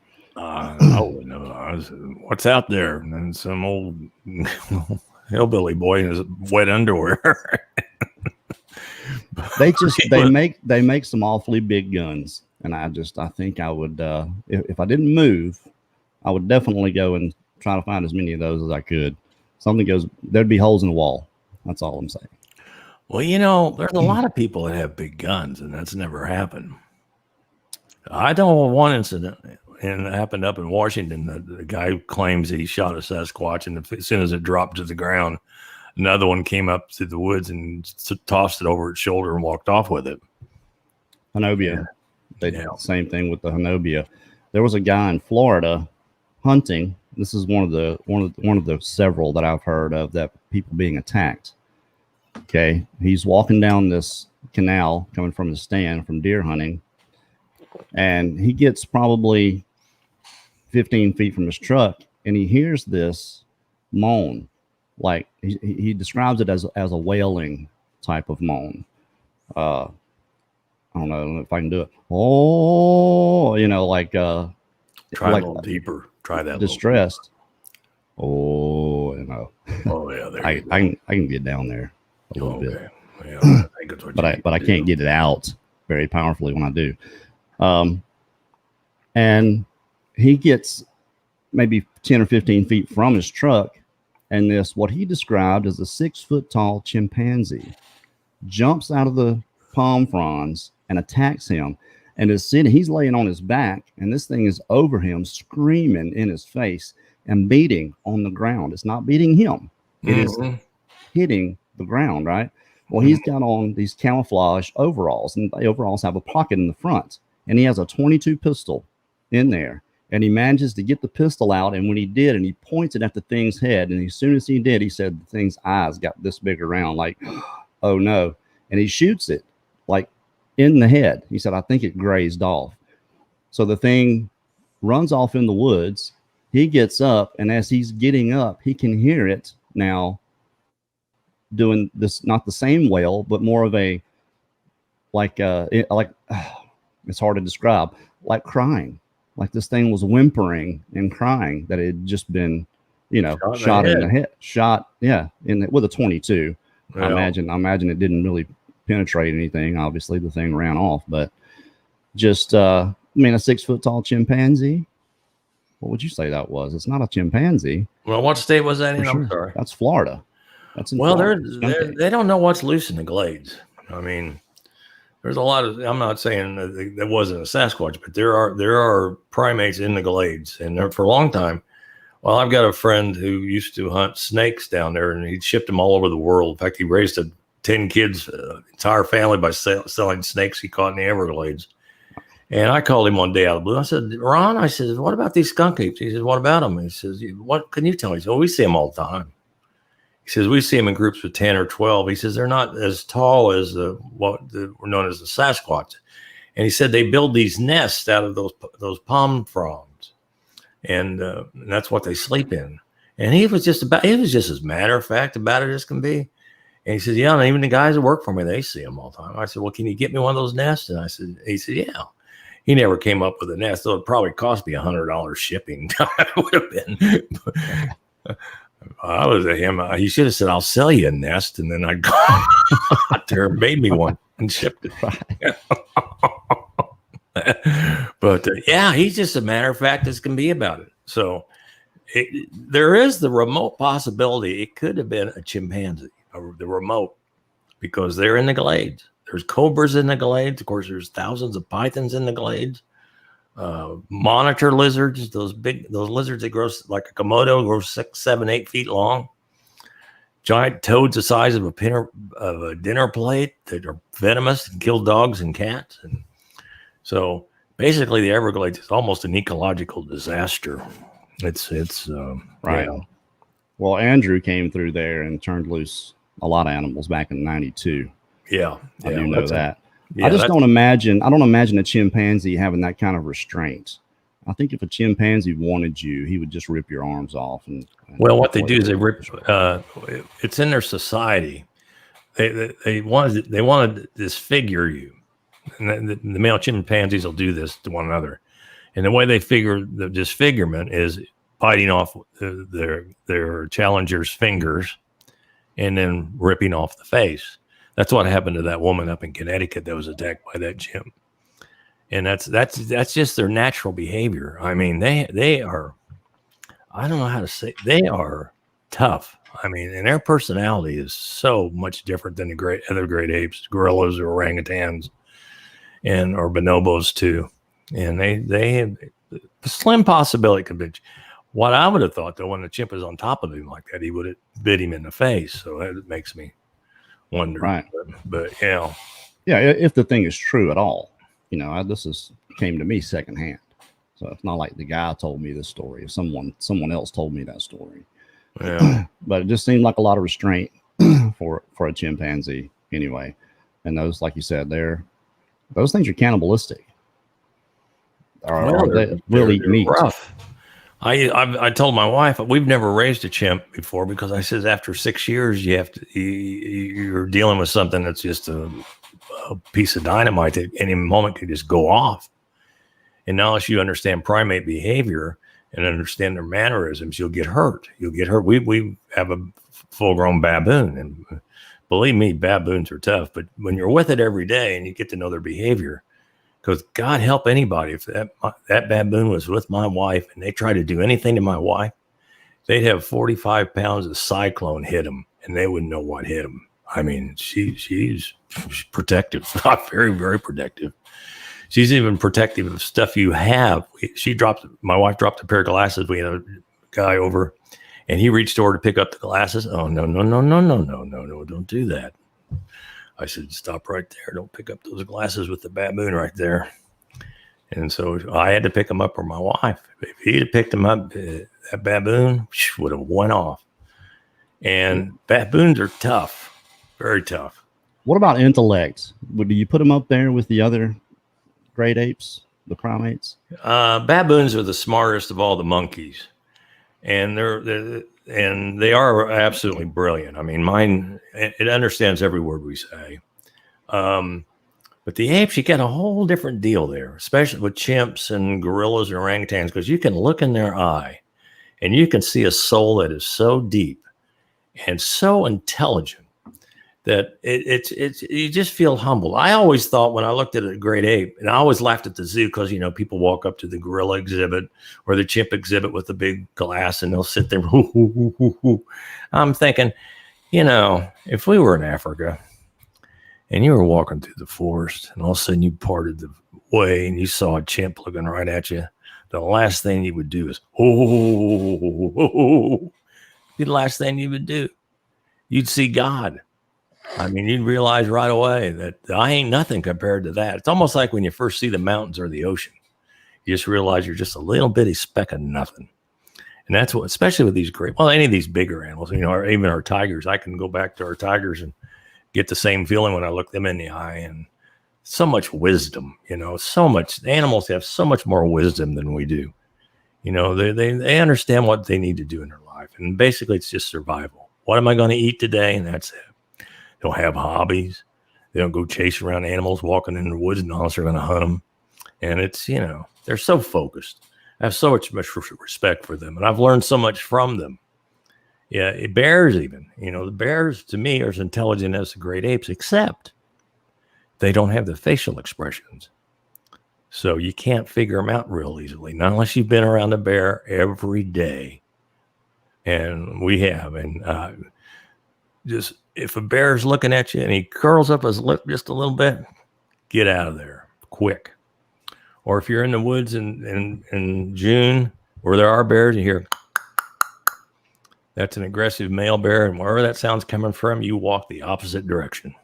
Speaker 3: What's out there? And then some old hillbilly boy in his wet underwear.
Speaker 2: They make some awfully big guns, and I think I would if I didn't move, I would definitely go and try to find as many of those as I could. There'd be holes in the wall. That's all I'm saying.
Speaker 3: Well, there's a lot of people that have big guns, and that's never happened. I know of one incident, and it happened up in Washington. The guy claims he shot a Sasquatch, and as soon as it dropped to the ground, another one came up through the woods and tossed it over its shoulder and walked off with it.
Speaker 2: Hanobia. They did the same thing with the Hanobia. There was a guy in Florida hunting. This is one of the several that I've heard of that people being attacked. Okay, he's walking down this canal coming from the stand from deer hunting, and he gets probably 15 feet from his truck, and he hears this moan. Like he describes it as a wailing type of moan. I don't know if I can do it. Oh,
Speaker 3: try a little deeper. Try that.
Speaker 2: Distressed. Oh,
Speaker 3: Oh yeah,
Speaker 2: I can get down there a little bit.
Speaker 3: Yeah, I think that's what
Speaker 2: but I can't get it out very powerfully when I do. And he gets maybe 10 or 15 feet from his truck, and what he described as a 6-foot tall chimpanzee jumps out of the palm fronds and attacks him. And he's laying on his back, and this thing is over him, screaming in his face and beating on the ground. It's not beating him. It is hitting the ground, right? Well, he's got on these camouflage overalls, and the overalls have a pocket in the front, and he has a .22 pistol in there, and he manages to get the pistol out. And when he did, and he points it at the thing's head, and as soon as he did, he said the thing's eyes got this big around, like, oh no. And he shoots it like in the head. He said, I think it grazed off. So the thing runs off in the woods. He gets up, and as he's getting up, he can hear it now doing this, not the same wail, but more of a it's hard to describe, like crying, like this thing was whimpering and crying that it had just been, shot in the head, with a .22. Yeah. I imagine it didn't really penetrate anything. Obviously, the thing ran off, but just a 6-foot tall chimpanzee. What would you say that was? It's not a chimpanzee.
Speaker 3: Well, what state was that in?
Speaker 2: Sure.
Speaker 3: I'm sorry.
Speaker 2: That's Florida. That's in
Speaker 3: Florida. They don't know what's loose in the glades. There's a lot of. I'm not saying that wasn't a Sasquatch, but there are primates in the glades, and for a long time. Well, I've got a friend who used to hunt snakes down there, and he shipped them all over the world. In fact, he raised 10 kids, entire family by selling snakes he caught in the Everglades. And I called him one day out of the blue. I said, Ron, I said, what about these skunk apes? He says, what about them? He says, what can you tell me? He said, well, we see them all the time. He says, we see them in groups of 10 or 12. He says, they're not as tall as what were known as the Sasquatch. And he said, they build these nests out of those palm fronds. And that's what they sleep in. And he was just as matter of fact about it as can be. And he says, yeah, and even the guys that work for me, they see them all the time. I said, well, can you get me one of those nests? And he said, yeah. He never came up with a nest, so it probably cost me $100 shipping. It would have been. I was at him. He should have said, I'll sell you a nest. And then I'd go out there and made me one and shipped it. But yeah, he's just a matter of fact as can be about it. So there is the remote possibility it could have been a chimpanzee, or the remote, because they're in the glades. There's cobras in the glades. Of course, there's thousands of pythons in the glades. Monitor lizards, those lizards that grow like a Komodo, grow 6, 7, 8 feet long. Giant toads the size of a dinner plate that are venomous and kill dogs and cats. And so basically the Everglades is almost an ecological disaster. It's
Speaker 2: right.
Speaker 3: Yeah.
Speaker 2: Well, Andrew came through there and turned loose a lot of animals back in '92.
Speaker 3: Yeah.
Speaker 2: I do know that.
Speaker 3: Yeah,
Speaker 2: I don't imagine a chimpanzee having that kind of restraint. I think if a chimpanzee wanted you, he would just rip your arms off. And
Speaker 3: well, what they do is they rip. It's in their society. They wanted to disfigure you, and the male chimpanzees will do this to one another. And the way they figure the disfigurement is biting off their challenger's fingers, and then ripping off the face. That's what happened to that woman up in Connecticut that was attacked by that chimp. And that's just their natural behavior. I mean, they are, I don't know how to say, they are tough. I mean, and their personality is so much different than the other great apes, gorillas or orangutans, or bonobos too. And they have a slim possibility could be. What I would have thought though, when the chimp is on top of him like that, he would have bit him in the face. So that makes me wonder.
Speaker 2: Right.
Speaker 3: But yeah.
Speaker 2: Yeah. If the thing is true at all, this came to me secondhand. So it's not like the guy told me this story. If someone else told me that story.
Speaker 3: Yeah.
Speaker 2: But it just seemed like a lot of restraint for a chimpanzee anyway. And those, like you said, those things are cannibalistic. They're really meat.
Speaker 3: Rough. I told my wife we've never raised a chimp before because I says after 6 years you're dealing with something that's just a piece of dynamite that any moment could just go off. And now as you understand primate behavior and understand their mannerisms, you'll get hurt. We have a full-grown baboon, and believe me, baboons are tough. But when you're with it every day and you get to know their behavior, because God help anybody, if that baboon was with my wife and they tried to do anything to my wife, they'd have 45 pounds of cyclone hit them, and they wouldn't know what hit them. I mean, she's protective, very, very protective. She's even protective of stuff you have. My wife dropped a pair of glasses. We had a guy over, and he reached over to pick up the glasses. Oh, no, don't do that. I said, stop right there. Don't pick up those glasses with the baboon right there. And so I had to pick them up for my wife. If he'd have picked them up, that baboon would have went off. And baboons are tough, very tough.
Speaker 2: What about intellect? Do you put them up there with the other great apes, the primates?
Speaker 3: Baboons are the smartest of all the monkeys. And they are absolutely brilliant. I mean, mine, it understands every word we say. But the apes, you get a whole different deal there, especially with chimps and gorillas and orangutans, because you can look in their eye and you can see a soul that is so deep and so intelligent that it's you just feel humbled. I always thought when I looked at a great ape, and I always laughed at the zoo because, people walk up to the gorilla exhibit or the chimp exhibit with the big glass and they'll sit there. Hoo, hoo, hoo, hoo, hoo. I'm thinking, if we were in Africa and you were walking through the forest and all of a sudden you parted the way and you saw a chimp looking right at you, the last thing you would do is, be the last thing you would do. You'd see God. I mean, you'd realize right away that I ain't nothing compared to that. It's almost like when you first see the mountains or the ocean, you just realize you're just a little bitty speck of nothing. And that's what, especially with these any of these bigger animals, or even our tigers, I can go back to our tigers and get the same feeling when I look them in the eye, and so much wisdom, so much. Animals have so much more wisdom than we do. They understand what they need to do in their life. And basically it's just survival. What am I going to eat today? And that's it. They don't have hobbies. They don't go chase around animals walking in the woods unless they're going to hunt them. And it's, they're so focused. I have so much respect for them. And I've learned so much from them. Yeah, bears even. The bears, to me, are as intelligent as the great apes, except they don't have the facial expressions. So you can't figure them out real easily, not unless you've been around a bear every day. And we have. And just if a bear's looking at you and he curls up his lip just a little bit, get out of there quick. Or if you're in the woods in June where there are bears, you hear, that's an aggressive male bear. And wherever that sound's coming from, you walk the opposite direction.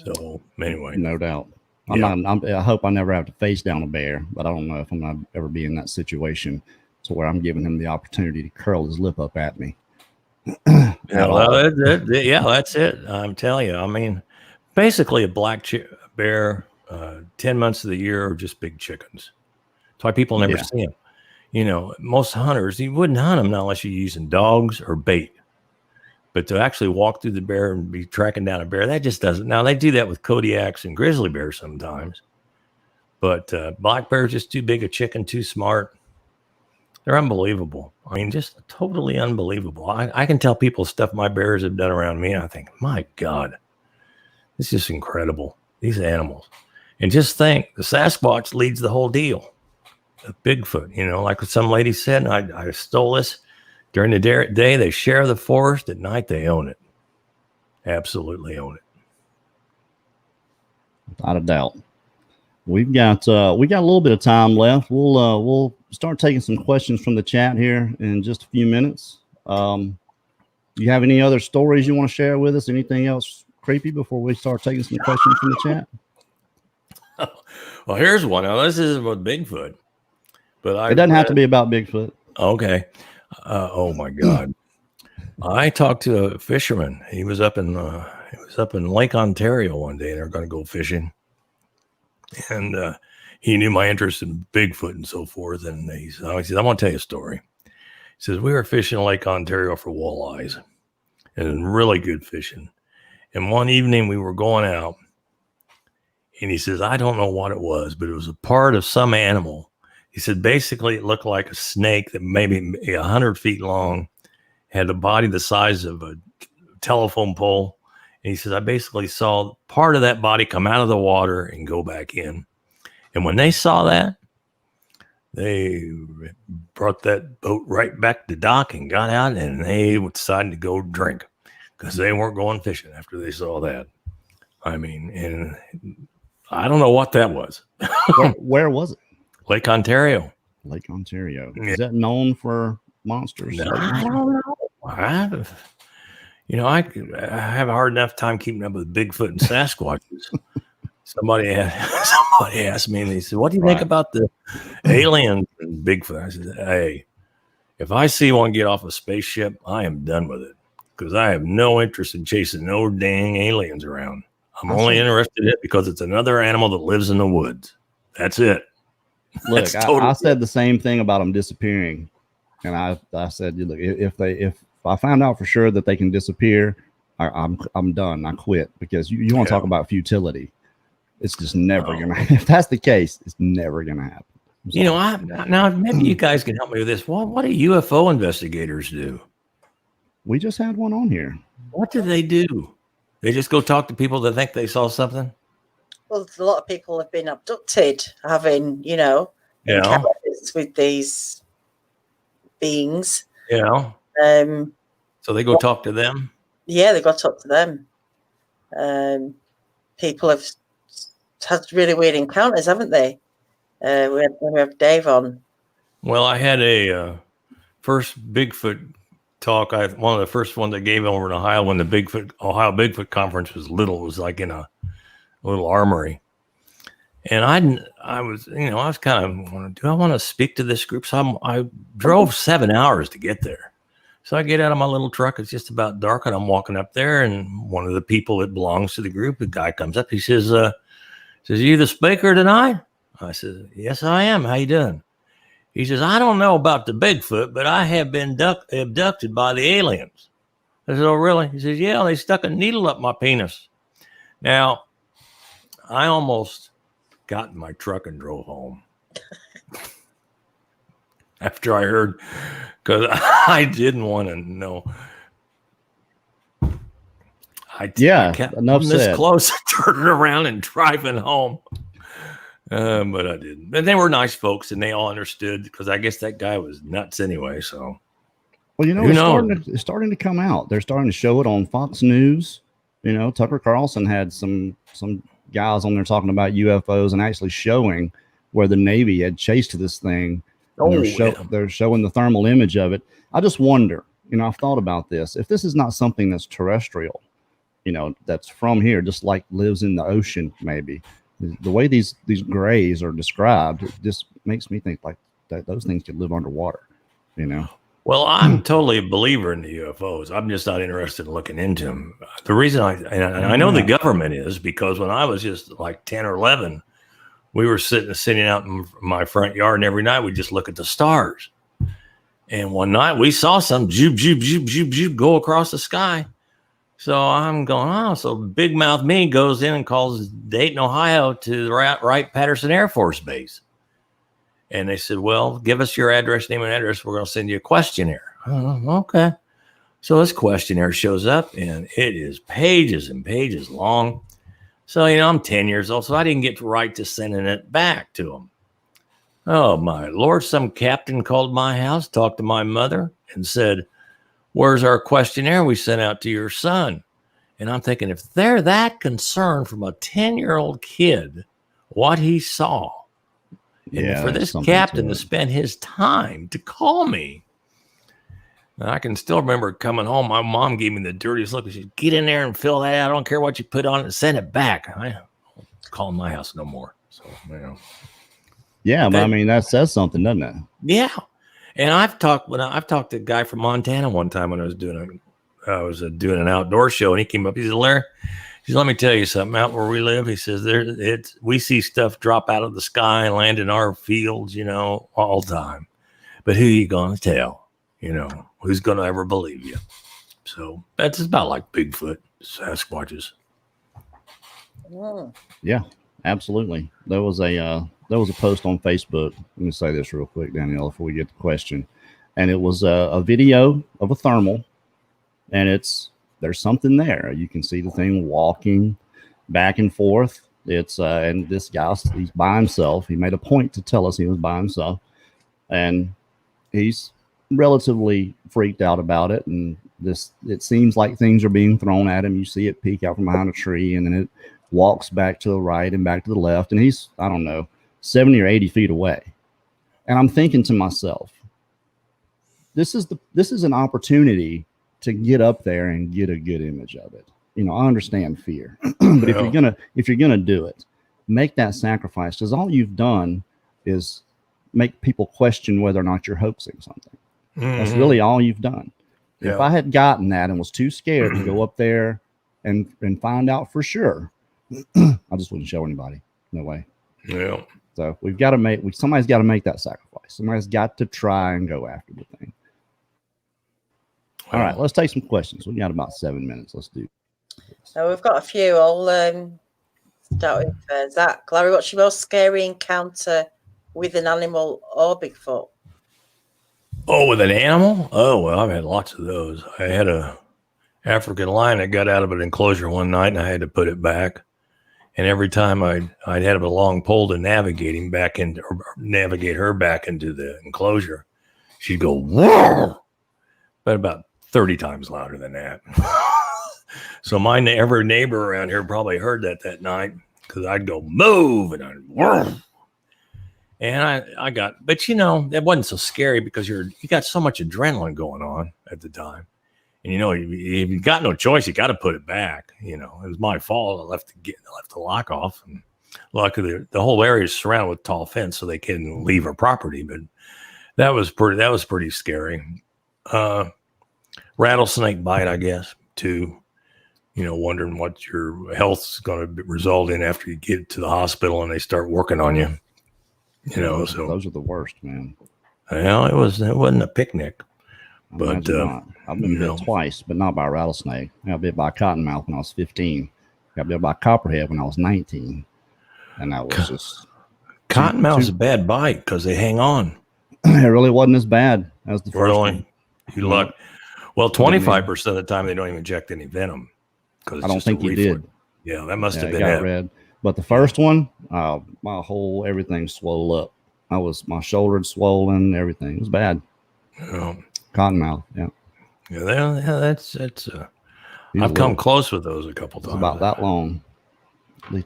Speaker 3: So anyway.
Speaker 2: No doubt.
Speaker 3: Yeah.
Speaker 2: I hope I never have to face down a bear, but I don't know if I'm going to ever be in that situation to where I'm giving him the opportunity to curl his lip up at me.
Speaker 3: Yeah, that's it. I'm telling you. I mean, basically a black bear, 10 months of the year are just big chickens. That's why people never see them. You know, most hunters, you wouldn't hunt them unless you're using dogs or bait. But to actually walk through the bear and be tracking down a bear, that just doesn't. Now, they do that with Kodiaks and grizzly bears sometimes. But black bears just too big a chicken, too smart. They're unbelievable. I mean, just totally unbelievable. I can tell people stuff my bears have done around me, and I think, my God, it's just incredible. These animals. And just think, the Sasquatch leads the whole deal. The Bigfoot, you know, like what some lady said, and I stole this. During the day, they share the forest. At night, they own it. Absolutely own it.
Speaker 2: Without a doubt. We got a little bit of time left. We'll start taking some questions from the chat here in just a few minutes. You have any other stories you want to share with us? Anything else creepy before we start taking some questions from the chat?
Speaker 3: Well, here's one. Now, this is about Bigfoot, but
Speaker 2: it doesn't have to be about Bigfoot.
Speaker 3: Okay. Oh my God. I talked to a fisherman. He was up in Lake Ontario one day, and they're going to go fishing. And he knew my interest in Bigfoot and so forth. And he said, I want to tell you a story. He says, we were fishing Lake Ontario for walleyes and really good fishing. And one evening we were going out, and he says, I don't know what it was, but it was a part of some animal. He said, basically, it looked like a snake that maybe 100 feet long, had a body the size of a telephone pole. And he says, I basically saw part of that body come out of the water and go back in. And when they saw that, they brought that boat right back to dock and got out, and they decided to go drink because they weren't going fishing after they saw that. I mean, and I don't know what that was.
Speaker 2: Where was it?
Speaker 3: Lake Ontario.
Speaker 2: Lake Ontario. Is that known for monsters?
Speaker 3: No, I don't know. I have a hard enough time keeping up with Bigfoot and Sasquatches. Somebody asked me, and they said, what do you think about the aliens and Bigfoot? I said, hey, if I see one get off a spaceship, I am done with it because I have no interest in chasing no dang aliens around. I'm only interested in it because it's another animal that lives in the woods. That's it.
Speaker 2: Look, I said the same thing about them disappearing, and I said, look, if I found out for sure that they can disappear, I'm done. I quit because you want to talk about futility. It's just never gonna. If that's the case, it's never gonna happen.
Speaker 3: You know, now maybe you guys can help me with this. What do UFO investigators do?
Speaker 2: We just had one on here.
Speaker 3: What do they do? They just go talk to people that think they saw something.
Speaker 1: Well, a lot of people have been abducted, having, encounters with these beings.
Speaker 3: So they go talk to them?
Speaker 1: Yeah, they got to talk to them. People have had really weird encounters, haven't they? We have Dave on.
Speaker 3: Well, I had a first Bigfoot talk. One of the first ones I gave over in Ohio when the Ohio Bigfoot conference was little. It was like in a little armory. And I was kind of, do I want to speak to this group? So I drove 7 hours to get there. So I get out of my little truck. It's just about dark, and I'm walking up there, and one of the people that belongs to the group, the guy comes up. He says, "Are you the speaker tonight?" I said, "Yes, I am. How you doing?" He says, "I don't know about the Bigfoot, but I have been abducted by the aliens." I said, "Oh, really?" He says, "Yeah, they stuck a needle up my penis." Now, I almost got in my truck and drove home after I heard, because I didn't want to know. I kept
Speaker 2: enough
Speaker 3: this
Speaker 2: said.
Speaker 3: close, turning around and driving home. But I didn't. But they were nice folks, and they all understood because I guess that guy was nuts anyway. So,
Speaker 2: well, it's starting to come out. They're starting to show it on Fox News. Tucker Carlson had some guys on there talking about UFOs and actually showing where the Navy had chased this thing. They're showing the thermal image of it. I just wonder, I've thought about this. If this is not something that's terrestrial, that's from here, just like lives in the ocean, maybe the way these grays are described, it just makes me think like that those things could live underwater,
Speaker 3: Well, I'm totally a believer in the UFOs. I'm just not interested in looking into them. The reason I know the government is because when I was just like 10 or 11, we were sitting out in my front yard, and every night we just look at the stars. And one night we saw some zoop, zoop, zoop, zoop, zoop go across the sky. So I'm going, so Big Mouth me goes in and calls Dayton, Ohio to the Wright-Patterson Air Force Base. And they said, well, give us your address, name and address. We're going to send you a questionnaire. Okay. So this questionnaire shows up, and it is pages and pages long. So, I'm 10 years old, so I didn't get right to sending it back to them. Oh, my Lord, some captain called my house, talked to my mother, and said, where's our questionnaire we sent out to your son? And I'm thinking, if they're that concerned from a 10-year-old kid, what he saw, and for this captain to spend his time to call me, and I can still remember coming home. My mom gave me the dirtiest look. She said, get in there and fill that out. I don't care what you put on it. Send it back. I don't call my house no more. So,
Speaker 2: Yeah, but I mean, that says something, doesn't it?
Speaker 3: Yeah. And I've talked to a guy from Montana one time when I was doing an outdoor show, and he came up. He said, Larry, let me tell you something. Out where we live, he says, we see stuff drop out of the sky and land in our fields, all the time. But who you gonna tell? Who's gonna ever believe you? So that's about like Bigfoot, Sasquatches.
Speaker 2: Yeah, absolutely. There was a post on Facebook. Let me say this real quick, Danielle, before we get the question. And it was a video of a thermal, and there's something there. You can see the thing walking back and forth. And this guy, he's by himself. He made a point to tell us he was by himself, and he's relatively freaked out about it. And it seems like things are being thrown at him. You see it peek out from behind a tree, and then it walks back to the right and back to the left. And he's, I don't know, 70 or 80 feet away. And I'm thinking to myself, this is an opportunity to get up there and get a good image of it. I understand fear, but if you're gonna do it, make that sacrifice, because all you've done is make people question whether or not you're hoaxing something. That's really all you've done. If I had gotten that and was too scared to go up there and find out for sure, I just wouldn't show anybody. No way.
Speaker 3: Yeah.
Speaker 2: So somebody's got to make that sacrifice. Somebody's got to try and go after the thing. All right, let's take some questions. We got about 7 minutes. Let's do.
Speaker 1: So we've got a few. I'll start with Zach. Larry, what's your most scary encounter with an animal or Bigfoot?
Speaker 3: Oh, with an animal? Oh, well, I've had lots of those. I had a African lion that got out of an enclosure one night, and I had to put it back. And every time I'd have a long pole to navigate her back into the enclosure, she'd go, whoa, but about 30 times louder than that. So every neighbor around here probably heard that night, because I'd go, move, and I'd, whoa. And I got, but that wasn't so scary because you got so much adrenaline going on at the time. And you got no choice. You got to put it back. It was my fault. I left the lock off, and luckily the whole area is surrounded with tall fence, so they couldn't leave our property. But that was pretty scary. Rattlesnake bite, I guess, too. Wondering what your health's going to result in after you get to the hospital and they start working on you. So
Speaker 2: those are the worst, man.
Speaker 3: Well, it wasn't a picnic. But
Speaker 2: I've been bit twice, but not by a rattlesnake. I got bit by a cottonmouth when I was 15. Got bit by a copperhead when I was 19. And that was just...
Speaker 3: Cottonmouth's a bad bite because they hang on.
Speaker 2: It really wasn't as bad as the first one.
Speaker 3: You luck. Well, 25% of the time they don't even inject any venom.
Speaker 2: I don't think you did.
Speaker 3: Yeah, that must have been
Speaker 2: it. Red. But the first one, everything swole up. My shoulder had swollen, everything. It was bad.
Speaker 3: Yeah.
Speaker 2: Cottonmouth, yeah.
Speaker 3: Yeah, that's I've come close with those a couple times.
Speaker 2: About that long.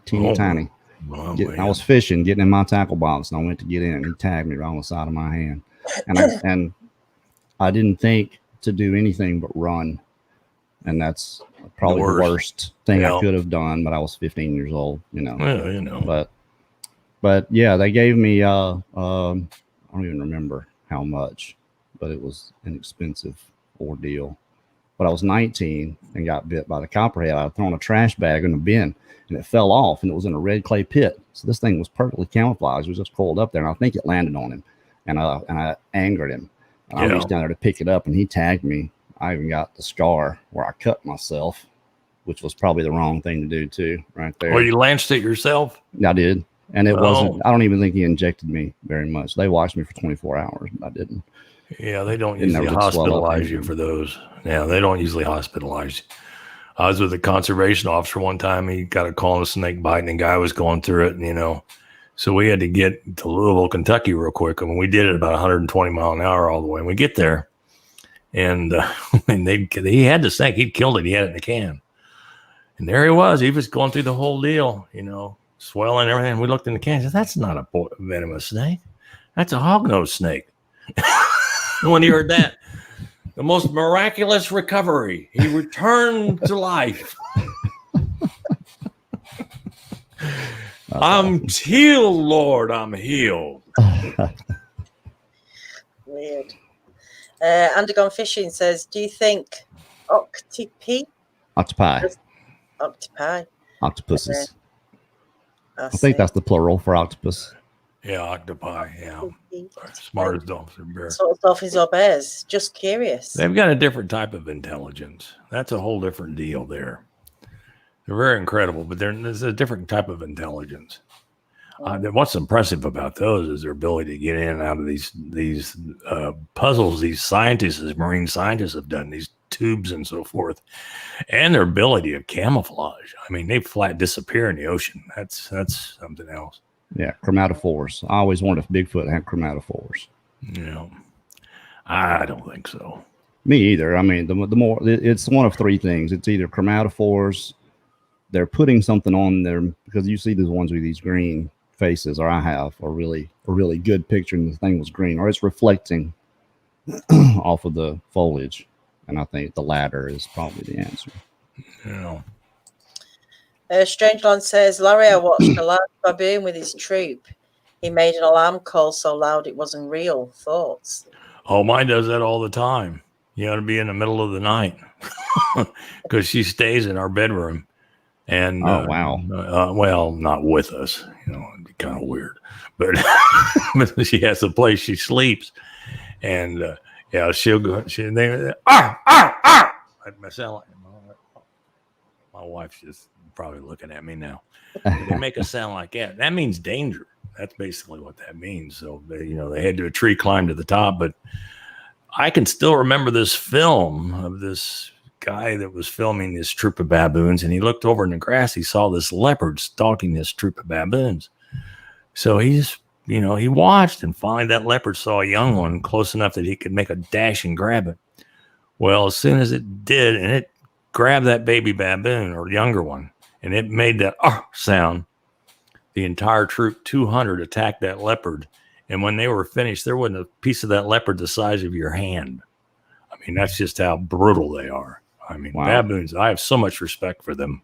Speaker 2: Teeny tiny.
Speaker 3: Oh,
Speaker 2: I was fishing, getting in my tackle box, and I went to get in, and he tagged me right on the side of my hand. And I didn't think to do anything but run. And that's probably the worst thing I could have done, but I was 15 years old, you know.
Speaker 3: Well, you know.
Speaker 2: But yeah, they gave me I don't even remember how much, but it was an expensive ordeal. But I was 19 and got bit by the copperhead. I had thrown a trash bag in a bin, and it fell off, and it was in a red clay pit. So this thing was perfectly camouflaged. It was just coiled up there, and I think it landed on him, and I angered him. And I reached down there to pick it up, and he tagged me. I even got the scar where I cut myself, which was probably the wrong thing to do too, right there.
Speaker 3: Well, you lanced it yourself?
Speaker 2: I did. And it wasn't, I don't even think he injected me very much. They watched me for 24 hours, but I didn't.
Speaker 3: Yeah, they don't usually hospitalize you for those. Yeah, they don't usually hospitalize you. I was with a conservation officer one time. He got a call on a snake bite, and the guy was going through it, and, you know, so we had to get to Louisville, Kentucky real quick. And we did it about 120 mile an hour all the way. And we get there, and he had the snake. He'd killed it. He had it in a can. And there he was. He was going through the whole deal, you know, swelling and everything. We looked in the can and said, that's not a venomous snake. That's a hognose snake. When he heard that, the most miraculous recovery. He returned to life. I'm healed, Lord. I'm healed.
Speaker 1: Weird. Undergone Fishing says, do you think octopuses?
Speaker 2: Octopuses. I think that's the plural for octopus.
Speaker 3: Yeah, octopi. Yeah. Smart as dolphins and bears.
Speaker 1: Sort of dolphins or bears. Just curious.
Speaker 3: They've got a different type of intelligence. That's a whole different deal there. They're very incredible, but there's a different type of intelligence. What's impressive about those is their ability to get in and out of these puzzles these scientists, these marine scientists have done, these tubes and so forth, and their ability of camouflage. I mean, they flat disappear in the ocean. That's something else.
Speaker 2: Yeah, chromatophores. I always wondered if Bigfoot had chromatophores.
Speaker 3: Yeah, I don't think so.
Speaker 2: Me either. I mean, the more it's one of three things. It's either chromatophores, they're putting something on there, because you see these ones with these green faces, or I have a really good picture and the thing was green, or it's reflecting off of the foliage. And I think the latter is probably the answer.
Speaker 3: Yeah.
Speaker 1: Strangeland says, Larry, I watched a large baboon with his troop. He made an alarm call so loud it wasn't real. Thoughts?
Speaker 3: Oh, mine does that all the time. You ought to be in the middle of the night, because she stays in our bedroom. And
Speaker 2: oh, wow.
Speaker 3: Well, not with us. You know, it'd be kind of weird. But she has a place she sleeps. And yeah, she'll go. They I sound like my wife's just probably looking at me now. They make a sound like that. That means danger. That's basically what that means. So they head to a tree, climb to the top. But I can still remember this film of this guy that was filming this troop of baboons, and he looked over in the grass. He saw this leopard stalking this troop of baboons. So he watched, and finally that leopard saw a young one close enough that he could make a dash and grab it. Well, as soon as it did, and it grabbed that baby baboon or younger one, and it made that sound, the entire troop, 200, attacked that leopard. And when they were finished, there wasn't a piece of that leopard the size of your hand. I mean, that's just how brutal they are. I mean, wow. Baboons, I have so much respect for them.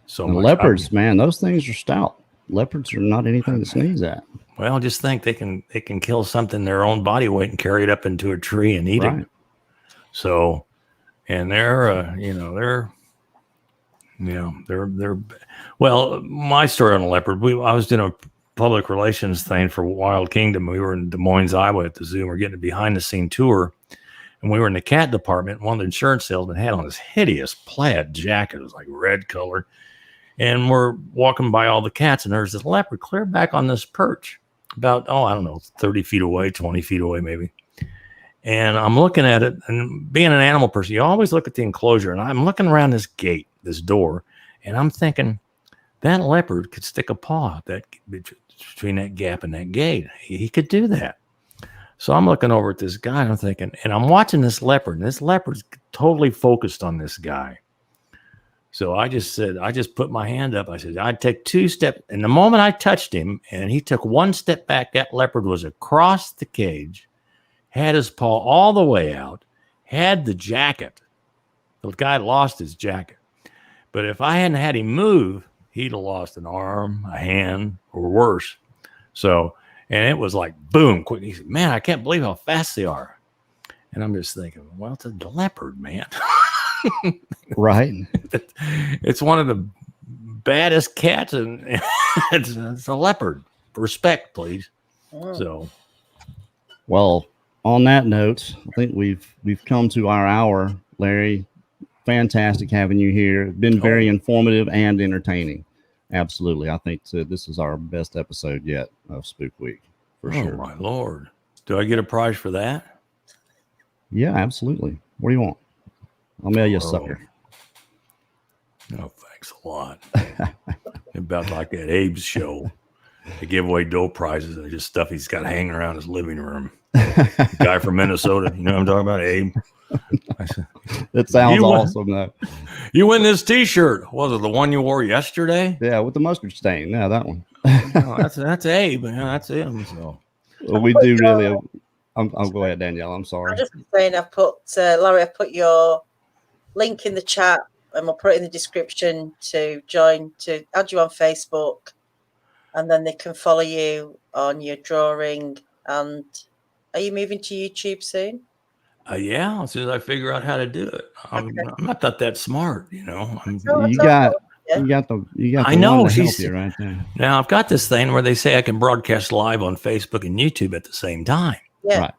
Speaker 3: So much.
Speaker 2: Leopards, man, those things are stout. Leopards are not anything to sneeze at.
Speaker 3: Well, just think they can kill something their own body weight and carry it up into a tree and eat it. So, and they're well, my story on a leopard, I was doing a public relations thing for Wild Kingdom. We were in Des Moines, Iowa at the zoo. We're getting a behind the scene tour. And we were in the cat department. One of the insurance salesmen had on this hideous plaid jacket. It was like red color. And we're walking by all the cats, and there's this leopard clear back on this perch about, 30 feet away, 20 feet away maybe. And I'm looking at it, and being an animal person, you always look at the enclosure. And I'm looking around this gate, this door, and I'm thinking, That leopard could stick a paw between that gap and that gate. He could do that. So I'm looking over at this guy and I'm thinking, and I'm watching this leopard, and this leopard's totally focused on this guy. So I just put my hand up. I said, I'd take 2 steps. And the moment I touched him and he took 1 step back, that leopard was across the cage, had his paw all the way out, had the jacket. The guy lost his jacket. But if I hadn't had him move, he'd have lost an arm, a hand, or worse. So, and it was like, boom, quick. He said, man, I can't believe how fast they are. And I'm just thinking, well, it's a leopard, man.
Speaker 2: Right.
Speaker 3: It's one of the baddest cats, and it's a leopard. Respect, please. So,
Speaker 2: well, on that note, I think we've come to our hour, Larry. Fantastic having you here. It's been very informative and entertaining. Absolutely. I think this is our best episode yet of Spook Week, for sure.
Speaker 3: Oh, my Lord. Do I get a prize for that?
Speaker 2: Yeah, absolutely. What do you want? I'll mail you a sucker.
Speaker 3: Oh, thanks a lot. About like that Abe's show. They give away dough prizes and just stuff he's got hanging around his living room. Guy from Minnesota. You know what I'm talking about, Abe?
Speaker 2: That sounds awesome, though.
Speaker 3: You win this T-shirt. Was it the one you wore yesterday?
Speaker 2: Yeah, with the mustard stain. Yeah, that one.
Speaker 3: No, that's Abe. Yeah, that's him. So
Speaker 2: well, we do really. I'll go ahead, Danielle. I'm sorry.
Speaker 1: I'm just saying, Larry, I put your link in the chat, and we'll put it in the description to add you on Facebook, and then they can follow you on your drawing. And are you moving to YouTube soon?
Speaker 3: Yeah, as soon as I figure out how to do it. I'm not that smart, you know.
Speaker 2: You got the
Speaker 3: I know,
Speaker 2: one to help you right there.
Speaker 3: Now I've got this thing where they say I can broadcast live on Facebook and YouTube at the same time.
Speaker 1: Yeah.
Speaker 2: Right.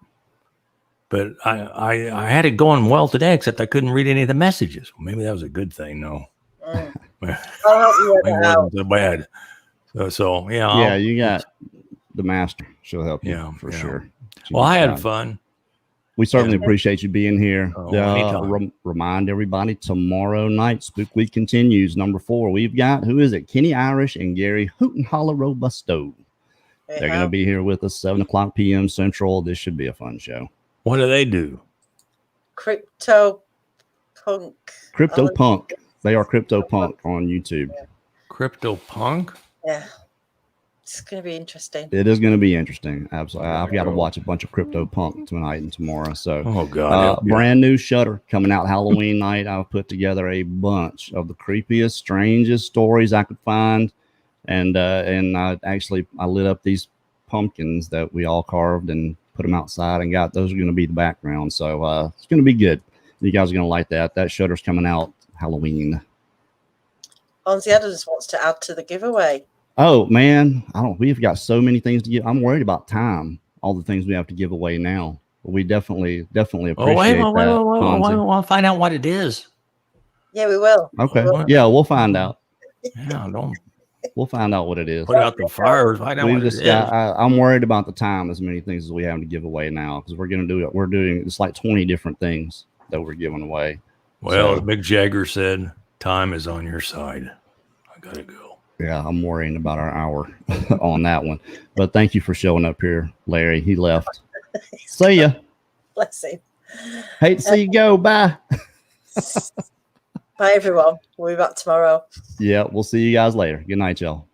Speaker 3: But I had it going well today, except I couldn't read any of the messages. Maybe that was a good thing, no.
Speaker 1: I'll help you with that.
Speaker 3: Wasn't so bad. So yeah.
Speaker 2: Yeah, you got the master. She'll help you for sure.
Speaker 3: Well, I had fun.
Speaker 2: We certainly appreciate you being here. Remind everybody, tomorrow night, Spook Week continues. Number 4, we've got, who is it? Kenny Irish and Gary Hoot and Holler Robusto. They're going to be here with us 7:00 p.m. Central. This should be a fun show.
Speaker 3: What do they do?
Speaker 1: Crypto punk.
Speaker 2: They are crypto punk on YouTube.
Speaker 3: Crypto punk?
Speaker 1: Yeah. It's going to be interesting.
Speaker 2: It is going to be interesting. Absolutely. I've got to watch a bunch of crypto punk tonight and tomorrow. So,
Speaker 3: oh God,
Speaker 2: brand new Shudder coming out Halloween night. I've put together a bunch of the creepiest, strangest stories I could find. And I lit up these pumpkins that we all carved and put them outside and those are going to be the background. So it's going to be good. You guys are going to like that. That Shudder's coming out Halloween.
Speaker 1: Onzi Adams wants to add to the giveaway.
Speaker 2: Oh man, we've got so many things to give. I'm worried about time. All the things we have to give away now. But we definitely appreciate that.
Speaker 3: Wait, we'll find out what it is.
Speaker 1: Yeah, we will.
Speaker 2: Okay. Yeah, we'll find out.
Speaker 3: Yeah,
Speaker 2: we'll find out what it is.
Speaker 3: Put out the fires. Find out what it is.
Speaker 2: I'm worried about the time, as many things as we have to give away now, because we're going to do it. We're doing it's like 20 different things that we're giving away.
Speaker 3: Well, as Mick Jagger said, time is on your side. I gotta go.
Speaker 2: Yeah, I'm worrying about our hour on that one. But thank you for showing up here, Larry. He left. See ya.
Speaker 1: Bless him.
Speaker 2: Hate to see you go. Bye.
Speaker 1: Bye, everyone. We'll be back tomorrow.
Speaker 2: Yeah, we'll see you guys later. Good night, y'all.